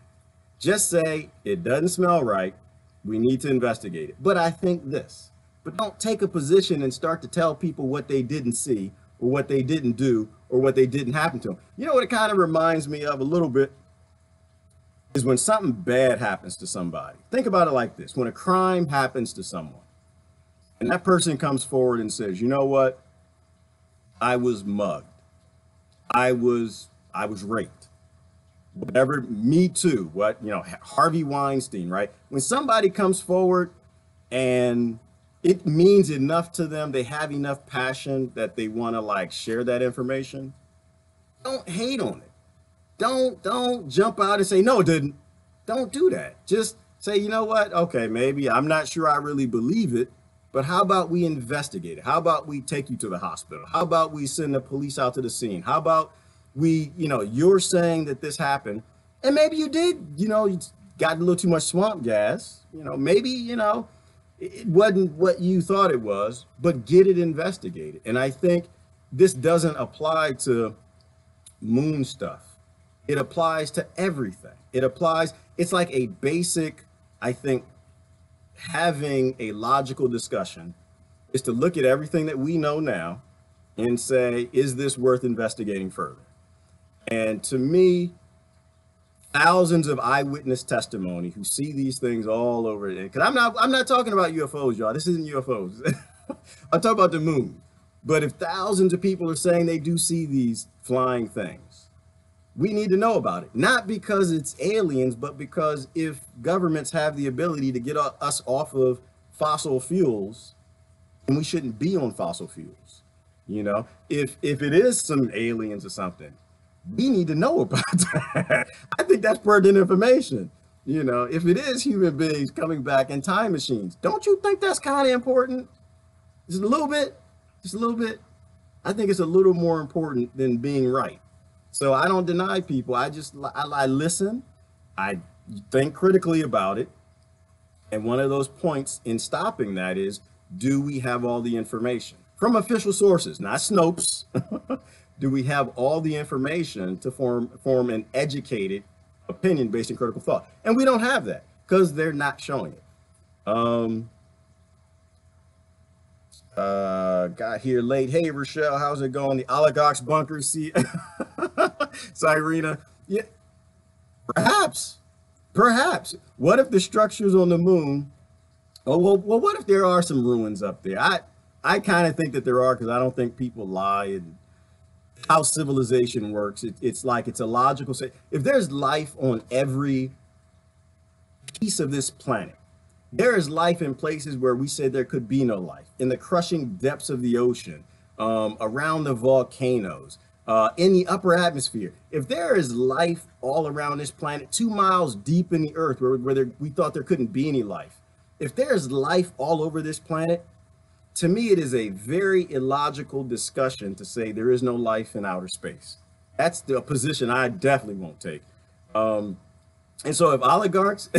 Just say, it doesn't smell right. We need to investigate it. But I think this. But don't take a position and start to tell people what they didn't see or what they didn't do or what they didn't happen to them. You know what it kind of reminds me of a little bit is when something bad happens to somebody. Think about it like this. When a crime happens to someone and that person comes forward and says, you know what? I was mugged. I was raped. Whatever, me too. What, you know, Harvey Weinstein, right? When somebody comes forward and it means enough to them, they have enough passion that they want to like share that information, don't hate on it. Don't jump out and say, no, it didn't. Don't do that. Just say, you know what? Okay, maybe I'm not sure I really believe it, but how about we investigate it? How about we take you to the hospital? How about we send the police out to the scene? How about we, you know, you're saying that this happened and maybe you did, you know, you got a little too much swamp gas, you know, maybe, you know, it wasn't what you thought it was, but get it investigated. And I think this doesn't apply to moon stuff. It applies to everything. It applies, it's like a basic, I think, having a logical discussion is to look at everything that we know now and say, is this worth investigating further? And to me, thousands of eyewitness testimony who see these things all over it. Because I'm not talking about UFOs, y'all. This isn't UFOs. I'm talking about the moon. But if thousands of people are saying they do see these flying things, we need to know about it. Not because it's aliens, but because if governments have the ability to get us off of fossil fuels, then we shouldn't be on fossil fuels. You know, if it is some aliens or something, we need to know about that. I think that's pertinent information. You know, if it is human beings coming back in time machines, don't you think that's kind of important? Just a little bit, just a little bit. I think it's a little more important than being right. So I don't deny people. I listen, I think critically about it. And one of those points in stopping that is, do we have all the information from official sources, not Snopes? Do we have all the information to form an educated opinion based in critical thought? And we don't have that because they're not showing it. Got here late. Hey, Rochelle, how's it going? The oligarchs bunkers. See, Cyrena. Yeah, perhaps, perhaps. What if the structures on the moon? Oh, well, what if there are some ruins up there? I kind of think that there are because I don't think people lie and how civilization works. It's like it's a logical say. If there's life on every piece of this planet, there is life in places where we said there could be no life, in the crushing depths of the ocean, around the volcanoes, in the upper atmosphere. If there is life all around this planet, 2 miles deep in the earth where we thought there couldn't be any life, if there's life all over this planet, to me, it is a very illogical discussion to say there is no life in outer space. That's the position I definitely won't take. And so if oligarchs,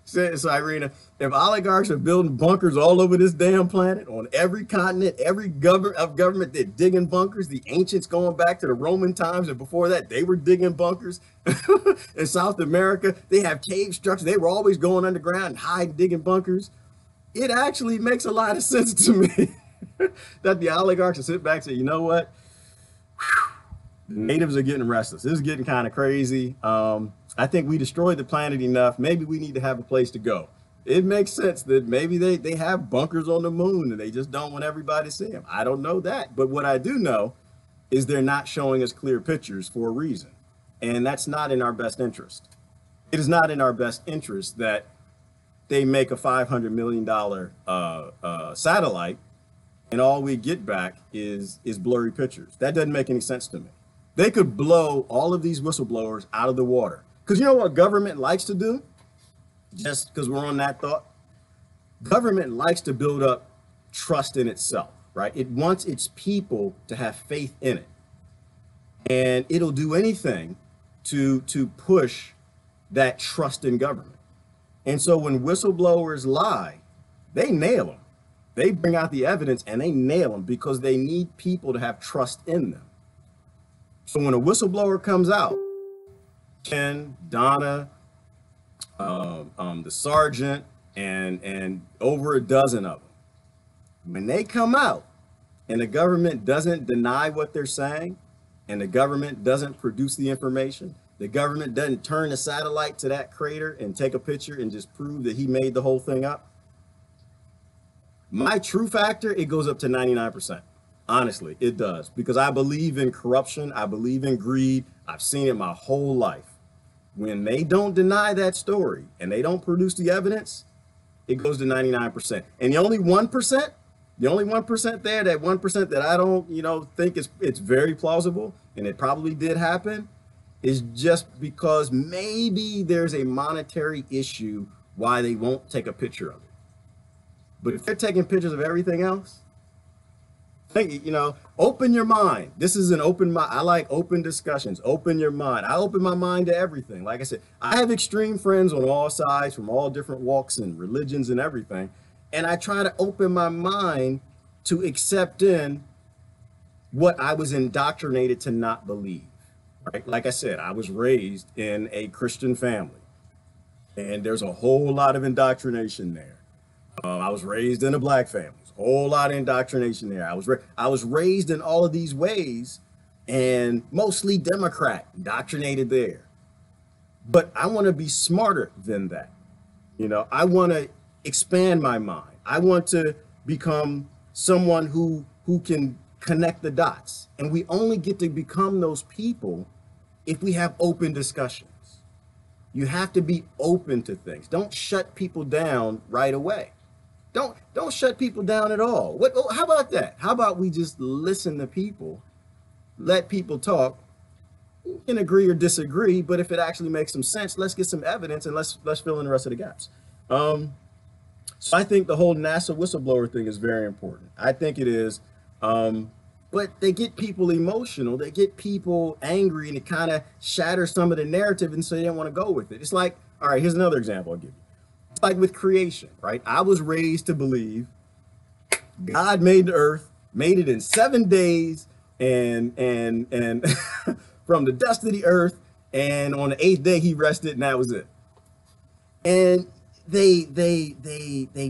so Irina, if oligarchs are building bunkers all over this damn planet, on every continent, every government, they're digging bunkers. The ancients going back to the Roman times, and before that, they were digging bunkers. In South America, they have cave structures. They were always going underground and hiding, digging bunkers. It actually makes a lot of sense to me that the oligarchs will sit back and say, you know what? The natives are getting restless. This is getting kind of crazy. I think we destroyed the planet enough. Maybe we need to have a place to go. It makes sense that maybe they have bunkers on the moon and they just don't want everybody to see them. I don't know that. But what I do know is they're not showing us clear pictures for a reason. And that's not in our best interest. It is not in our best interest that they make a $500 million satellite and all we get back is blurry pictures. That doesn't make any sense to me. They could blow all of these whistleblowers out of the water. Because you know what government likes to do? Just because we're on that thought. Government likes to build up trust in itself, right? It wants its people to have faith in it. And it'll do anything to push that trust in government. And so when whistleblowers lie, they nail them. They bring out the evidence and they nail them because they need people to have trust in them. So when a whistleblower comes out, Ken, Donna, the sergeant, and over a dozen of them, when they come out and the government doesn't deny what they're saying, and the government doesn't produce the information, the government doesn't turn the satellite to that crater and take a picture and just prove that he made the whole thing up, my true factor, it goes up to 99%. Honestly, it does. Because I believe in corruption. I believe in greed. I've seen it my whole life. When they don't deny that story and they don't produce the evidence, it goes to 99%. And the only 1%, there, that 1% that I don't, think it's very plausible, and it probably did happen, is just because maybe there's a monetary issue why they won't take a picture of it. But if they're taking pictures of everything else, open your mind. This is an open mind. I like open discussions. Open your mind. I open my mind to everything. Like I said, I have extreme friends on all sides from all different walks and religions and everything. And I try to open my mind to accept in what I was indoctrinated to not believe. Right? Like I said, I was raised in a Christian family, and there's a whole lot of indoctrination there. I was raised in a black family. There's a whole lot of indoctrination there. I was raised in all of these ways, and mostly Democrat, indoctrinated there. But I want to be smarter than that. I want to expand my mind. I want to become someone who can connect the dots. And we only get to become those people if we have open discussions. You have to be open to things. Don't shut people down right away. Don't shut people down at all. How about that? How about we just listen to people, let people talk, you can agree or disagree, but if it actually makes some sense, let's get some evidence and let's fill in the rest of the gaps. So I think the whole NASA whistleblower thing is very important. I think it is. But they get people emotional, they get people angry, and it kind of shatters some of the narrative, and so they don't want to go with it. It's like, all right, here's another example I'll give you. It's like with creation, right? I was raised to believe God made the earth, made it in 7 days, and from the dust of the earth, and on the 8th day he rested, and that was it. And they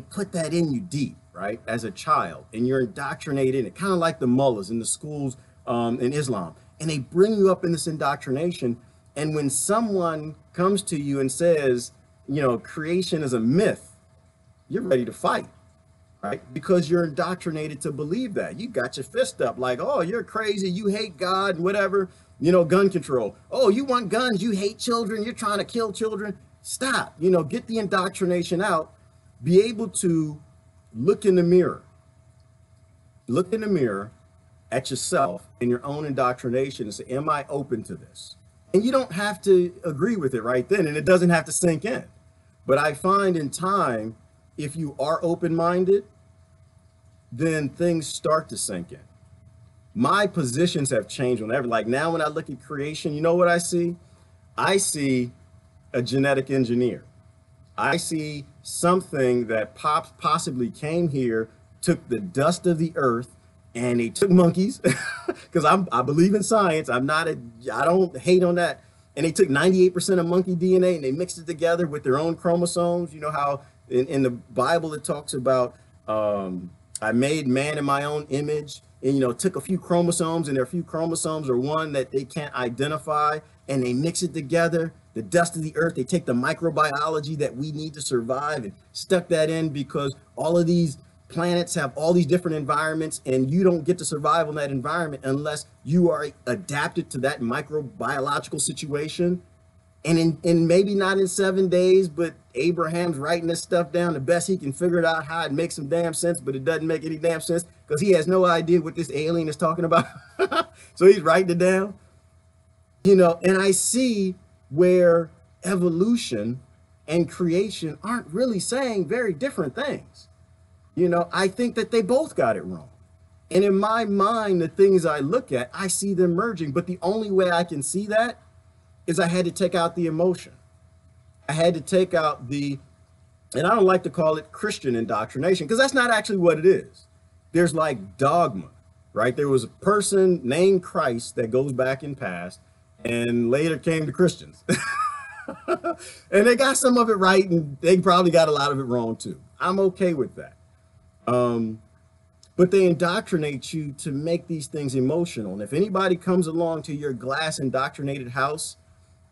put that in you deep, right, as a child, and you're indoctrinated in it, kind of like the mullahs in the schools in Islam, and they bring you up in this indoctrination. And when someone comes to you and says, creation is a myth, you're ready to fight, right? Because you're indoctrinated to believe that. You got your fist up like, oh, you're crazy, you hate God, whatever, gun control. Oh, you want guns, you hate children, you're trying to kill children. Stop, get the indoctrination out, be able to look in the mirror, at yourself and your own indoctrination and say, am I open to this? And you don't have to agree with it right then, and it doesn't have to sink in. But I find in time, if you are open-minded, then things start to sink in. My positions have changed whenever, like now when I look at creation, you know what I see? I see a genetic engineer. I see something that possibly came here, took the dust of the earth, and they took monkeys, because I believe in science. I don't hate on that. And they took 98% of monkey DNA and they mixed it together with their own chromosomes. You know how in the Bible it talks about, I made man in my own image, and took a few chromosomes, and there are a few chromosomes or one that they can't identify, and they mix it together, the dust of the earth. They take the microbiology that we need to survive and stuck that in, because all of these planets have all these different environments, and you don't get to survive in that environment unless you are adapted to that microbiological situation. And maybe not in 7 days, but Abraham's writing this stuff down the best he can figure it out how it makes some damn sense, but it doesn't make any damn sense because he has no idea what this alien is talking about. So he's writing it down, and I see where evolution and creation aren't really saying very different things. I think that they both got it wrong. And in my mind, the things I look at, I see them merging. But the only way I can see that is I had to take out the emotion. I had to take out and I don't like to call it Christian indoctrination, because that's not actually what it is. There's like dogma, right? There was a person named Christ that goes back in past, and later came the Christians. And they got some of it right, and they probably got a lot of it wrong too. I'm okay with that. But they indoctrinate you to make these things emotional. And if anybody comes along to your glass indoctrinated house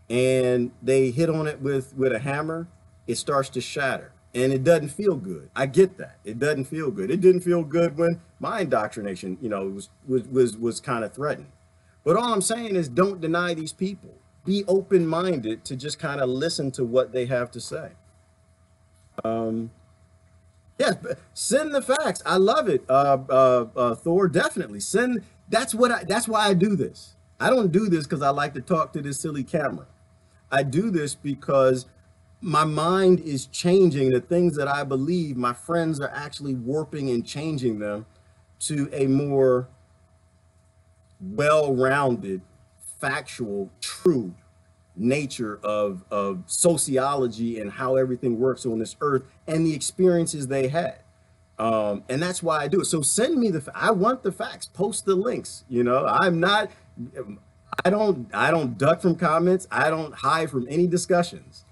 and they hit on it with a hammer, it starts to shatter. And it doesn't feel good. I get that. It doesn't feel good. It didn't feel good when my indoctrination, was kind of threatened. But all I'm saying is, don't deny these people. Be open-minded to just kind of listen to what they have to say. Yeah, send the facts. I love it. Thor, definitely send. That's why I do this. I don't do this because I like to talk to this silly camera. I do this because my mind is changing. The things that I believe, my friends are actually warping and changing them to a more well-rounded, factual, true nature of sociology and how everything works on this earth and the experiences they had. And that's why I do it. So send me I want the facts, post the links. I don't duck from comments. I don't hide from any discussions.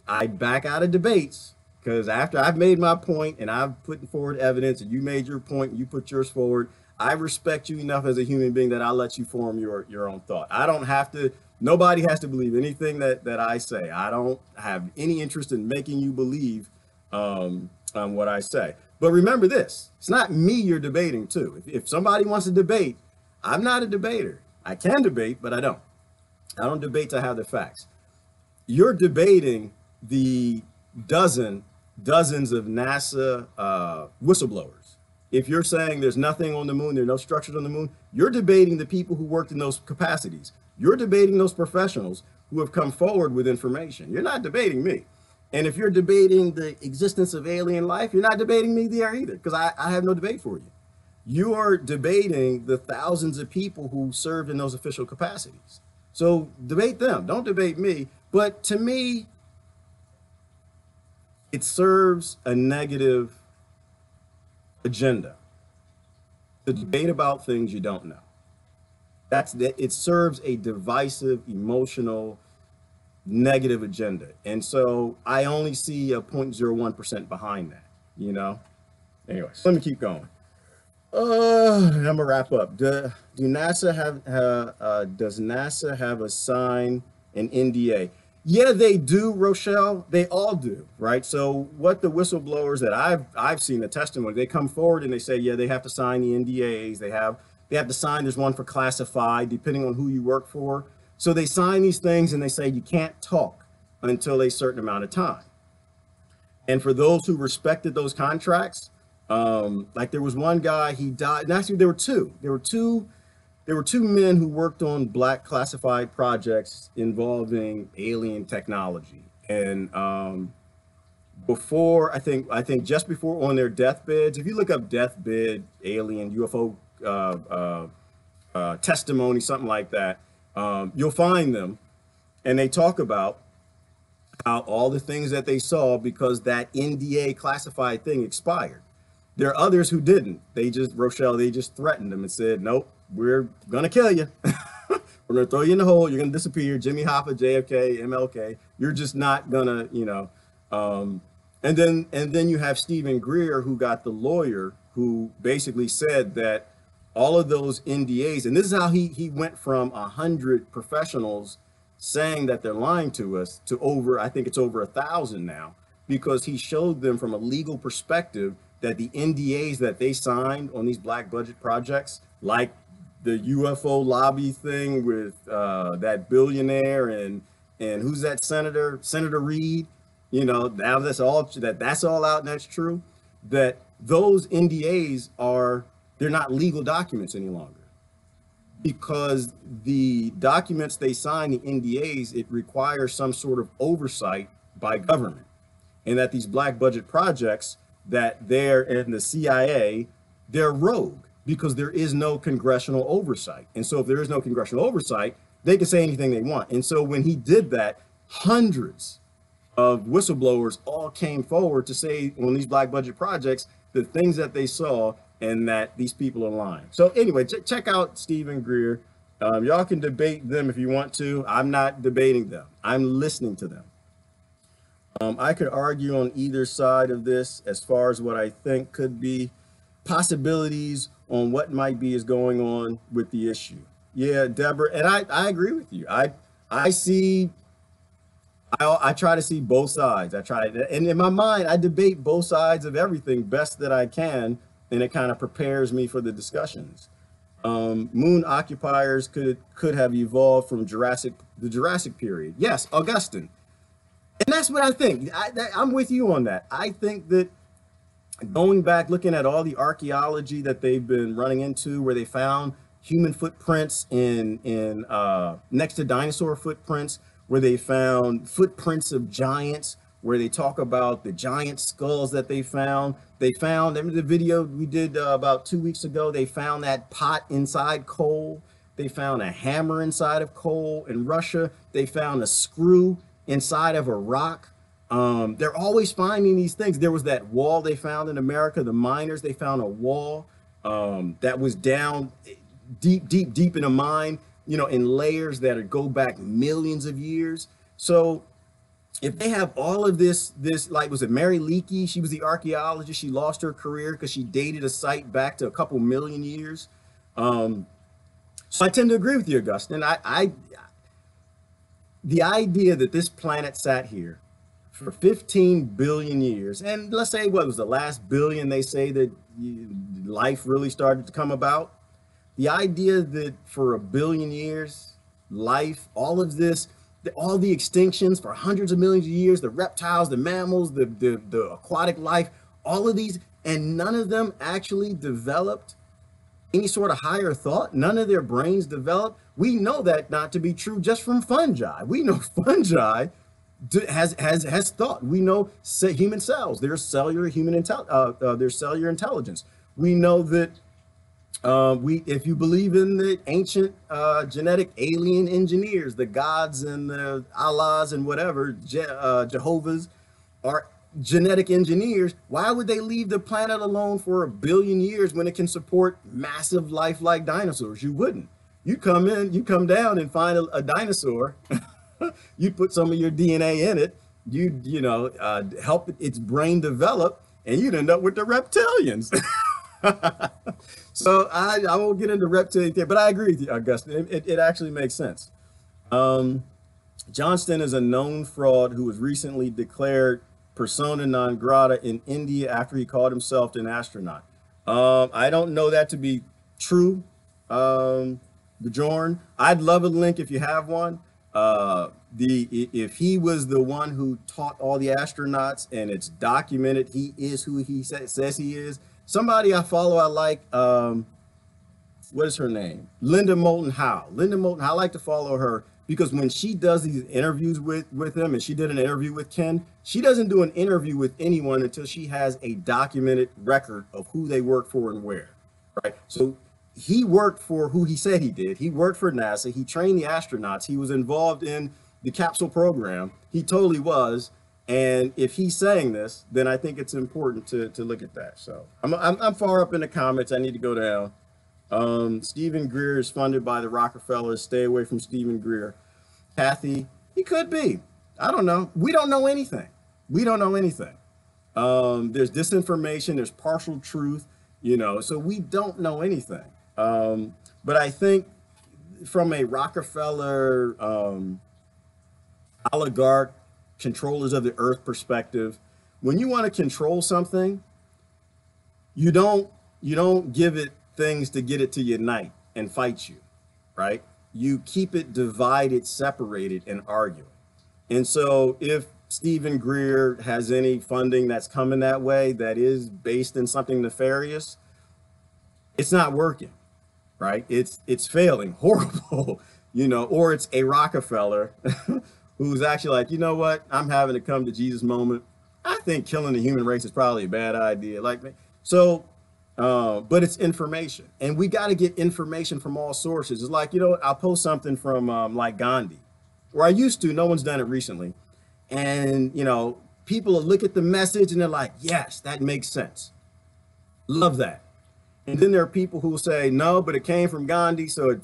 I back out of debates, because after I've made my point and I've put forward evidence and you made your point and you put yours forward, I respect you enough as a human being that I'll let you form your own thought. I don't have to, nobody has to believe anything that I say. I don't have any interest in making you believe what I say. But remember this, it's not me you're debating to. If somebody wants to debate, I'm not a debater. I can debate, but I don't. I don't debate to have the facts. You're debating the dozens of NASA whistleblowers. If you're saying there's nothing on the moon, there are no structures on the moon, you're debating the people who worked in those capacities. You're debating those professionals who have come forward with information. You're not debating me. And if you're debating the existence of alien life, you're not debating me there either, because I have no debate for you. You are debating the thousands of people who served in those official capacities. So debate them, don't debate me. But to me, it serves a negative agenda to debate about things you don't know. It serves a divisive, emotional, negative agenda. And so I only see a 0.01% behind that, you know? Anyway, so let me keep going. I'm gonna wrap up. Does NASA have assigned an NDA? Yeah, they do, Rochelle. They all do, right? So what the whistleblowers that I've seen the testimony, they come forward and they say, yeah, they have to sign the NDAs. They have to sign. There's one for classified, depending on who you work for. So they sign these things and they say you can't talk until a certain amount of time. And for those who respected those contracts, like there was one guy, he died. And actually, there were two. There were two men who worked on black classified projects involving alien technology. And before, I think just before on their deathbeds, if you look up deathbed alien UFO testimony, something like that, you'll find them, and they talk about how all the things that they saw because that NDA classified thing expired. There are others who didn't. They just, Rochelle, they just threatened them and said, nope, we're gonna kill you. We're gonna throw you in the hole. You're gonna disappear. Jimmy Hoffa, JFK, MLK. You're just not gonna, you know. And then you have Stephen Greer, who got the lawyer, who basically said that all of those NDAs, and this is how he went from 100 professionals saying that they're lying to us to over, I think it's over 1,000 now, because he showed them from a legal perspective that the NDAs that they signed on these black budget projects, like the UFO lobby thing with that billionaire and who's that Senator Reid, you know, now that's all out and that's true, that those NDAs they're not legal documents any longer, because the documents they sign, the NDAs, it requires some sort of oversight by government, and that these black budget projects, that they're in the CIA, they're rogue because there is no congressional oversight. And so if there is no congressional oversight, they can say anything they want. And so when he did that, hundreds of whistleblowers all came forward to say on these black budget projects the things that they saw and that these people are lying. So anyway, check out Stephen Greer. Y'all can debate them if you want to. I'm not debating them. I'm listening to them. I could argue on either side of this as far as what I think could be possibilities on what might be is going on with the issue. Yeah, Deborah, and I agree with you. I try to see both sides. And in my mind, I debate both sides of everything best that I can, and it kind of prepares me for the discussions. Moon occupiers could have evolved from the Jurassic period. Yes, Augustine. And that's what I think. I'm with you on that. I think that going back, looking at all the archaeology that they've been running into, where they found human footprints in next to dinosaur footprints, where they found footprints of giants, where they talk about the giant skulls that they found. Remember the video we did about 2 weeks ago? They found that pot inside coal. They found a hammer inside of coal in Russia. They found a screw inside of a rock. They're always finding these things. There was that wall they found in America, the miners, they found a wall that was down deep in a mine, you know, in layers that go back millions of years. So if they have all of this, like, was it Mary Leakey? She was the archaeologist. She lost her career because she dated a site back to a couple million years. So I tend to agree with you, Augustine. The idea that this planet sat here for 15 billion years, and let's say what was the last billion they say that life really started to come about. The idea that for a billion years, life, all of this, all the extinctions for hundreds of millions of years, the reptiles, the mammals, the aquatic life, all of these, and none of them actually developed any sort of higher thought. None of their brains developed. We know that not to be true just from fungi. We know fungi has thought. We know human cells, there's cellular intelligence. We know that if you believe in the ancient genetic alien engineers, the gods and the Allahs and whatever, Jehovah's are genetic engineers, why would they leave the planet alone for a billion years when it can support massive life like dinosaurs? You wouldn't. You come down and find a dinosaur You'd put some of your DNA in it. You'd, help its brain develop, and you'd end up with the reptilians. So I won't get into reptilian theory, but I agree with you, Augustine. It actually makes sense. Johnston is a known fraud who was recently declared persona non grata in India after he called himself an astronaut. I don't know that to be true, Bjorn. I'd love a link if you have one. If he was the one who taught all the astronauts and it's documented, he is who he says he is. Somebody I follow, I like, what is her name? Linda Moulton Howe. Linda Moulton Howe, I like to follow her because when she does these interviews with him, and she did an interview with Ken, she doesn't do an interview with anyone until she has a documented record of who they work for and where, right? So he worked for who he said he did. He worked for NASA. He trained the astronauts. He was involved in the capsule program. He totally was. And if he's saying this, then I think it's important to look at that. So I'm far up in the comments. I need to go down. Stephen Greer is funded by the Rockefellers. Stay away from Stephen Greer. Kathy, he could be. I don't know. We don't know anything. We don't know anything. There's disinformation. There's partial truth, so we don't know anything. But I think from a Rockefeller oligarch, controllers of the earth perspective, when you want to control something, you don't give it things to get it to unite and fight you, right? You keep it divided, separated, and arguing. And so if Stephen Greer has any funding that's coming that way that is based in something nefarious, it's not working, right? It's failing, horrible, or it's a Rockefeller who's actually like, you know what? I'm having to come to Jesus moment. I think killing the human race is probably a bad idea. But it's information, and we got to get information from all sources. It's like, I'll post something from like Gandhi, or I used to, no one's done it recently. And, people will look at the message and they're like, yes, that makes sense. Love that. And then there are people who will say, no, but it came from Gandhi. So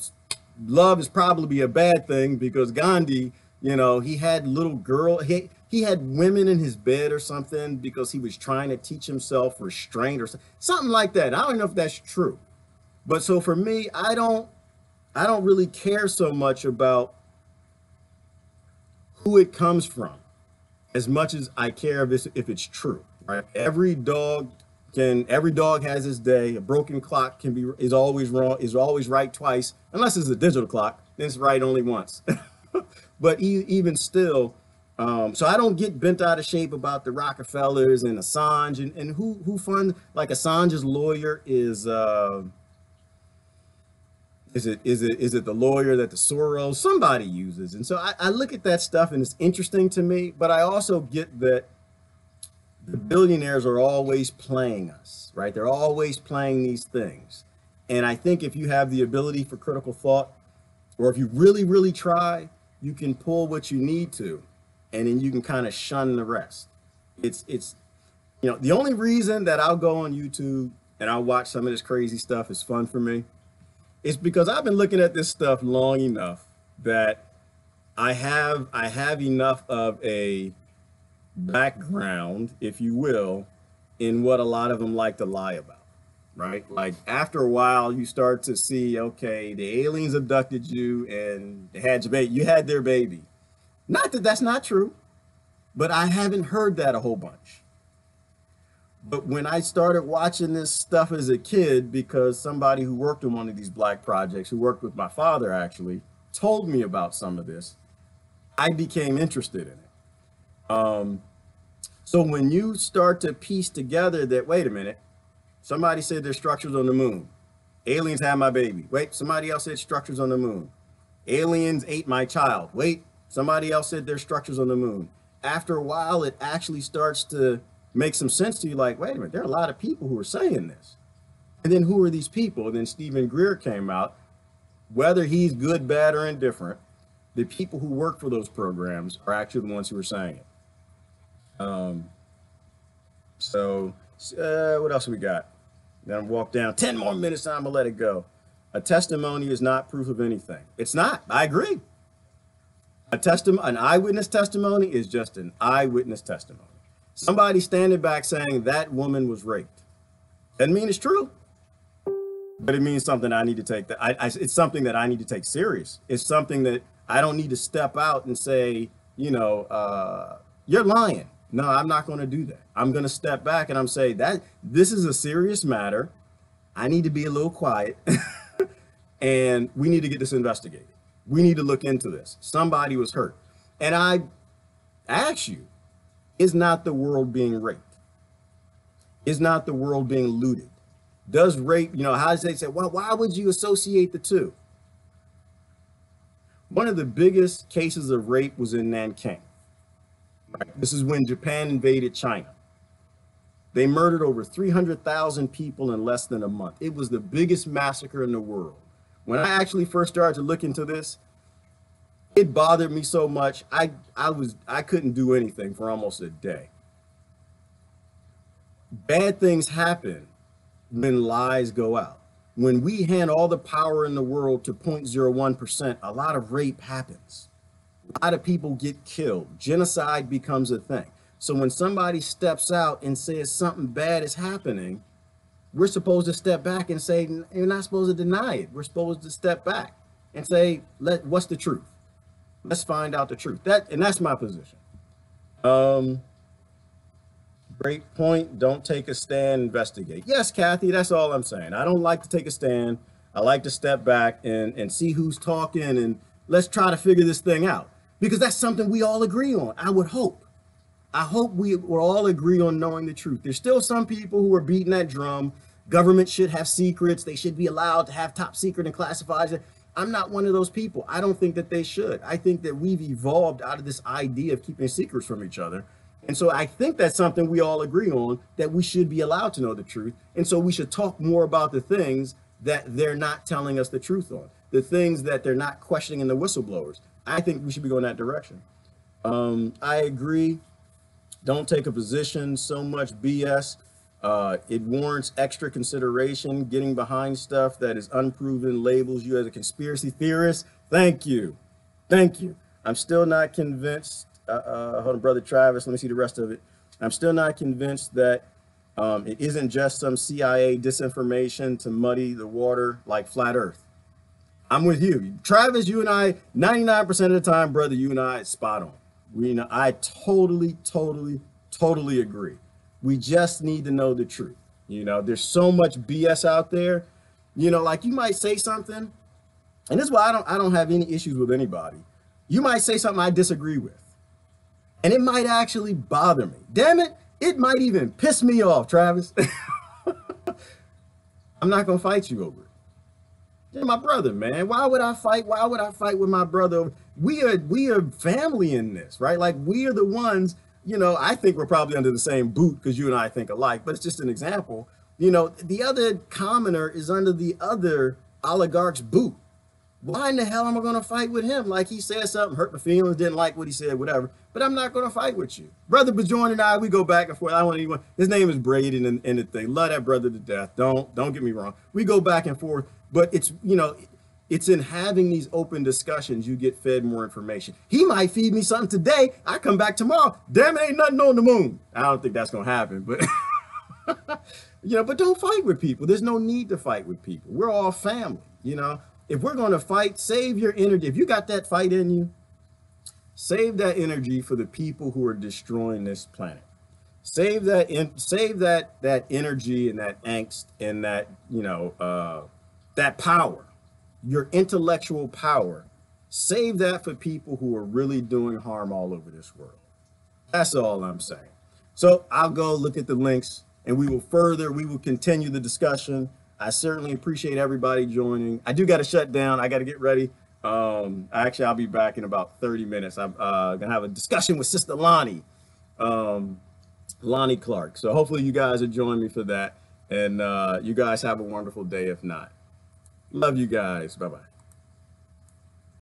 love is probably a bad thing because Gandhi, he had little girl, he had women in his bed or something because he was trying to teach himself restraint or something like that. I don't know if that's true. But so for me, I don't really care so much about who it comes from as much as I care if it's true, right? Every dog has its day. A broken clock is always wrong, is always right twice, unless it's a digital clock, then it's right only once. But even still, so I don't get bent out of shape about the Rockefellers and Assange and who fund, like Assange's lawyer is it the lawyer that the Soros somebody uses? And so I look at that stuff and it's interesting to me, but I also get that the billionaires are always playing us, right? They're always playing these things. And I think if you have the ability for critical thought, or if you really, really try, you can pull what you need to, and then you can kind of shun the rest. It's the only reason that I'll go on YouTube and I'll watch some of this crazy stuff is fun for me. It's because I've been looking at this stuff long enough that I have enough of a background, if you will, in what a lot of them like to lie about, right? Like after a while, you start to see, okay, the aliens abducted you and they had your baby. You had their baby. Not that that's not true, but I haven't heard that a whole bunch. But when I started watching this stuff as a kid, because somebody who worked on one of these black projects, who worked with my father actually, told me about some of this, I became interested in it. So when you start to piece together that, wait a minute, somebody said there's structures on the moon. Aliens had my baby. Wait, somebody else said structures on the moon. Aliens ate my child. Wait, somebody else said there's structures on the moon. After a while, it actually starts to make some sense to you, like, wait a minute, there are a lot of people who are saying this. And then who are these people? And then Stephen Greer came out. Whether he's good, bad, or indifferent, the people who work for those programs are actually the ones who are saying it. What else we got? Then walk down 10 more minutes, I'm gonna let it go. A testimony is not proof of anything. It's not. I agree. An eyewitness testimony is just an eyewitness testimony. Somebody standing back saying that woman was raped. Doesn't mean it's true, but it means something I need to take. It's something that I need to take serious. It's something that I don't need to step out and say, you're lying. No, I'm not going to do that. I'm going to step back and I'm saying that this is a serious matter. I need to be a little quiet and we need to get this investigated. We need to look into this. Somebody was hurt. And I ask you, is not the world being raped? Is not the world being looted? Does rape, how does they say, well, why would you associate the two? One of the biggest cases of rape was in Nanking. Right? This is when Japan invaded China. They murdered over 300,000 people in less than a month. It was the biggest massacre in the world. When I actually first started to look into this, it bothered me so much. I couldn't do anything for almost a day. Bad things happen when lies go out. When we hand all the power in the world to 0.01%, a lot of rape happens. A lot of people get killed. Genocide becomes a thing. So when somebody steps out and says something bad is happening, we're supposed to step back and say, you're not supposed to deny it. We're supposed to step back and say, what's the truth? Let's find out the truth. That's my position. Great point. Don't take a stand, investigate. Yes, Kathy, that's all I'm saying. I don't like to take a stand. I like to step back and see who's talking and let's try to figure this thing out, because that's something we all agree on. I would hope. I hope we will all agree on knowing the truth. There's still some people who are beating that drum. Government should have secrets. They should be allowed to have top secret and classified. I'm not one of those people. I don't think that they should. I think that we've evolved out of this idea of keeping secrets from each other. And so I think that's something we all agree on, that we should be allowed to know the truth. And so we should talk more about the things that they're not telling us the truth on, the things that they're not questioning in the whistleblowers. I think we should be going that direction. I agree. Don't take a position. So much BS. It warrants extra consideration. Getting behind stuff that is unproven labels you as a conspiracy theorist. Thank you. Thank you. I'm still not convinced. Hold on, Brother Travis. Let me see the rest of it. I'm still not convinced that it isn't just some CIA disinformation to muddy the water like flat Earth. I'm with you. Travis, you and I, 99% of the time, brother, you and I, spot on. I totally agree. We just need to know the truth. There's so much BS out there. Like you might say something, and this is why I don't have any issues with anybody. You might say something I disagree with, and it might actually bother me. Damn it, it might even piss me off, Travis. I'm not gonna fight you over it. You're my brother, man. Why would I fight? Why would I fight with my brother? We are family in this, right? Like we are the ones, I think we're probably under the same boot because you and I think alike, but it's just an example. The other commoner is under the other oligarch's boot. Why in the hell am I going to fight with him? Like he said something, hurt my feelings, didn't like what he said, whatever. But I'm not going to fight with you. Brother Bajoin and I, we go back and forth. I don't want anyone. His name is Braden and the thing. Love that brother to death. Don't get me wrong. We go back and forth, but it's, it's in having these open discussions you get fed more information. He might feed me something today. I come back tomorrow. Damn it, ain't nothing on the moon. I don't think that's going to happen, but but don't fight with people. There's no need to fight with people. We're all family, If we're going to fight, save your energy. If you got that fight in you, save that energy for the people who are destroying this planet. Save that energy and that angst and that, that power, your intellectual power. Save that for people who are really doing harm all over this world. That's all I'm saying. So I'll go look at the links and we will continue the discussion. I certainly appreciate everybody joining. I do got to shut down. I got to get ready. Actually, I'll be back in about 30 minutes. I'm going to have a discussion with Sister Lonnie, Lonnie Clark. So hopefully you guys will join me for that. And you guys have a wonderful day if not. Love you guys. Bye-bye.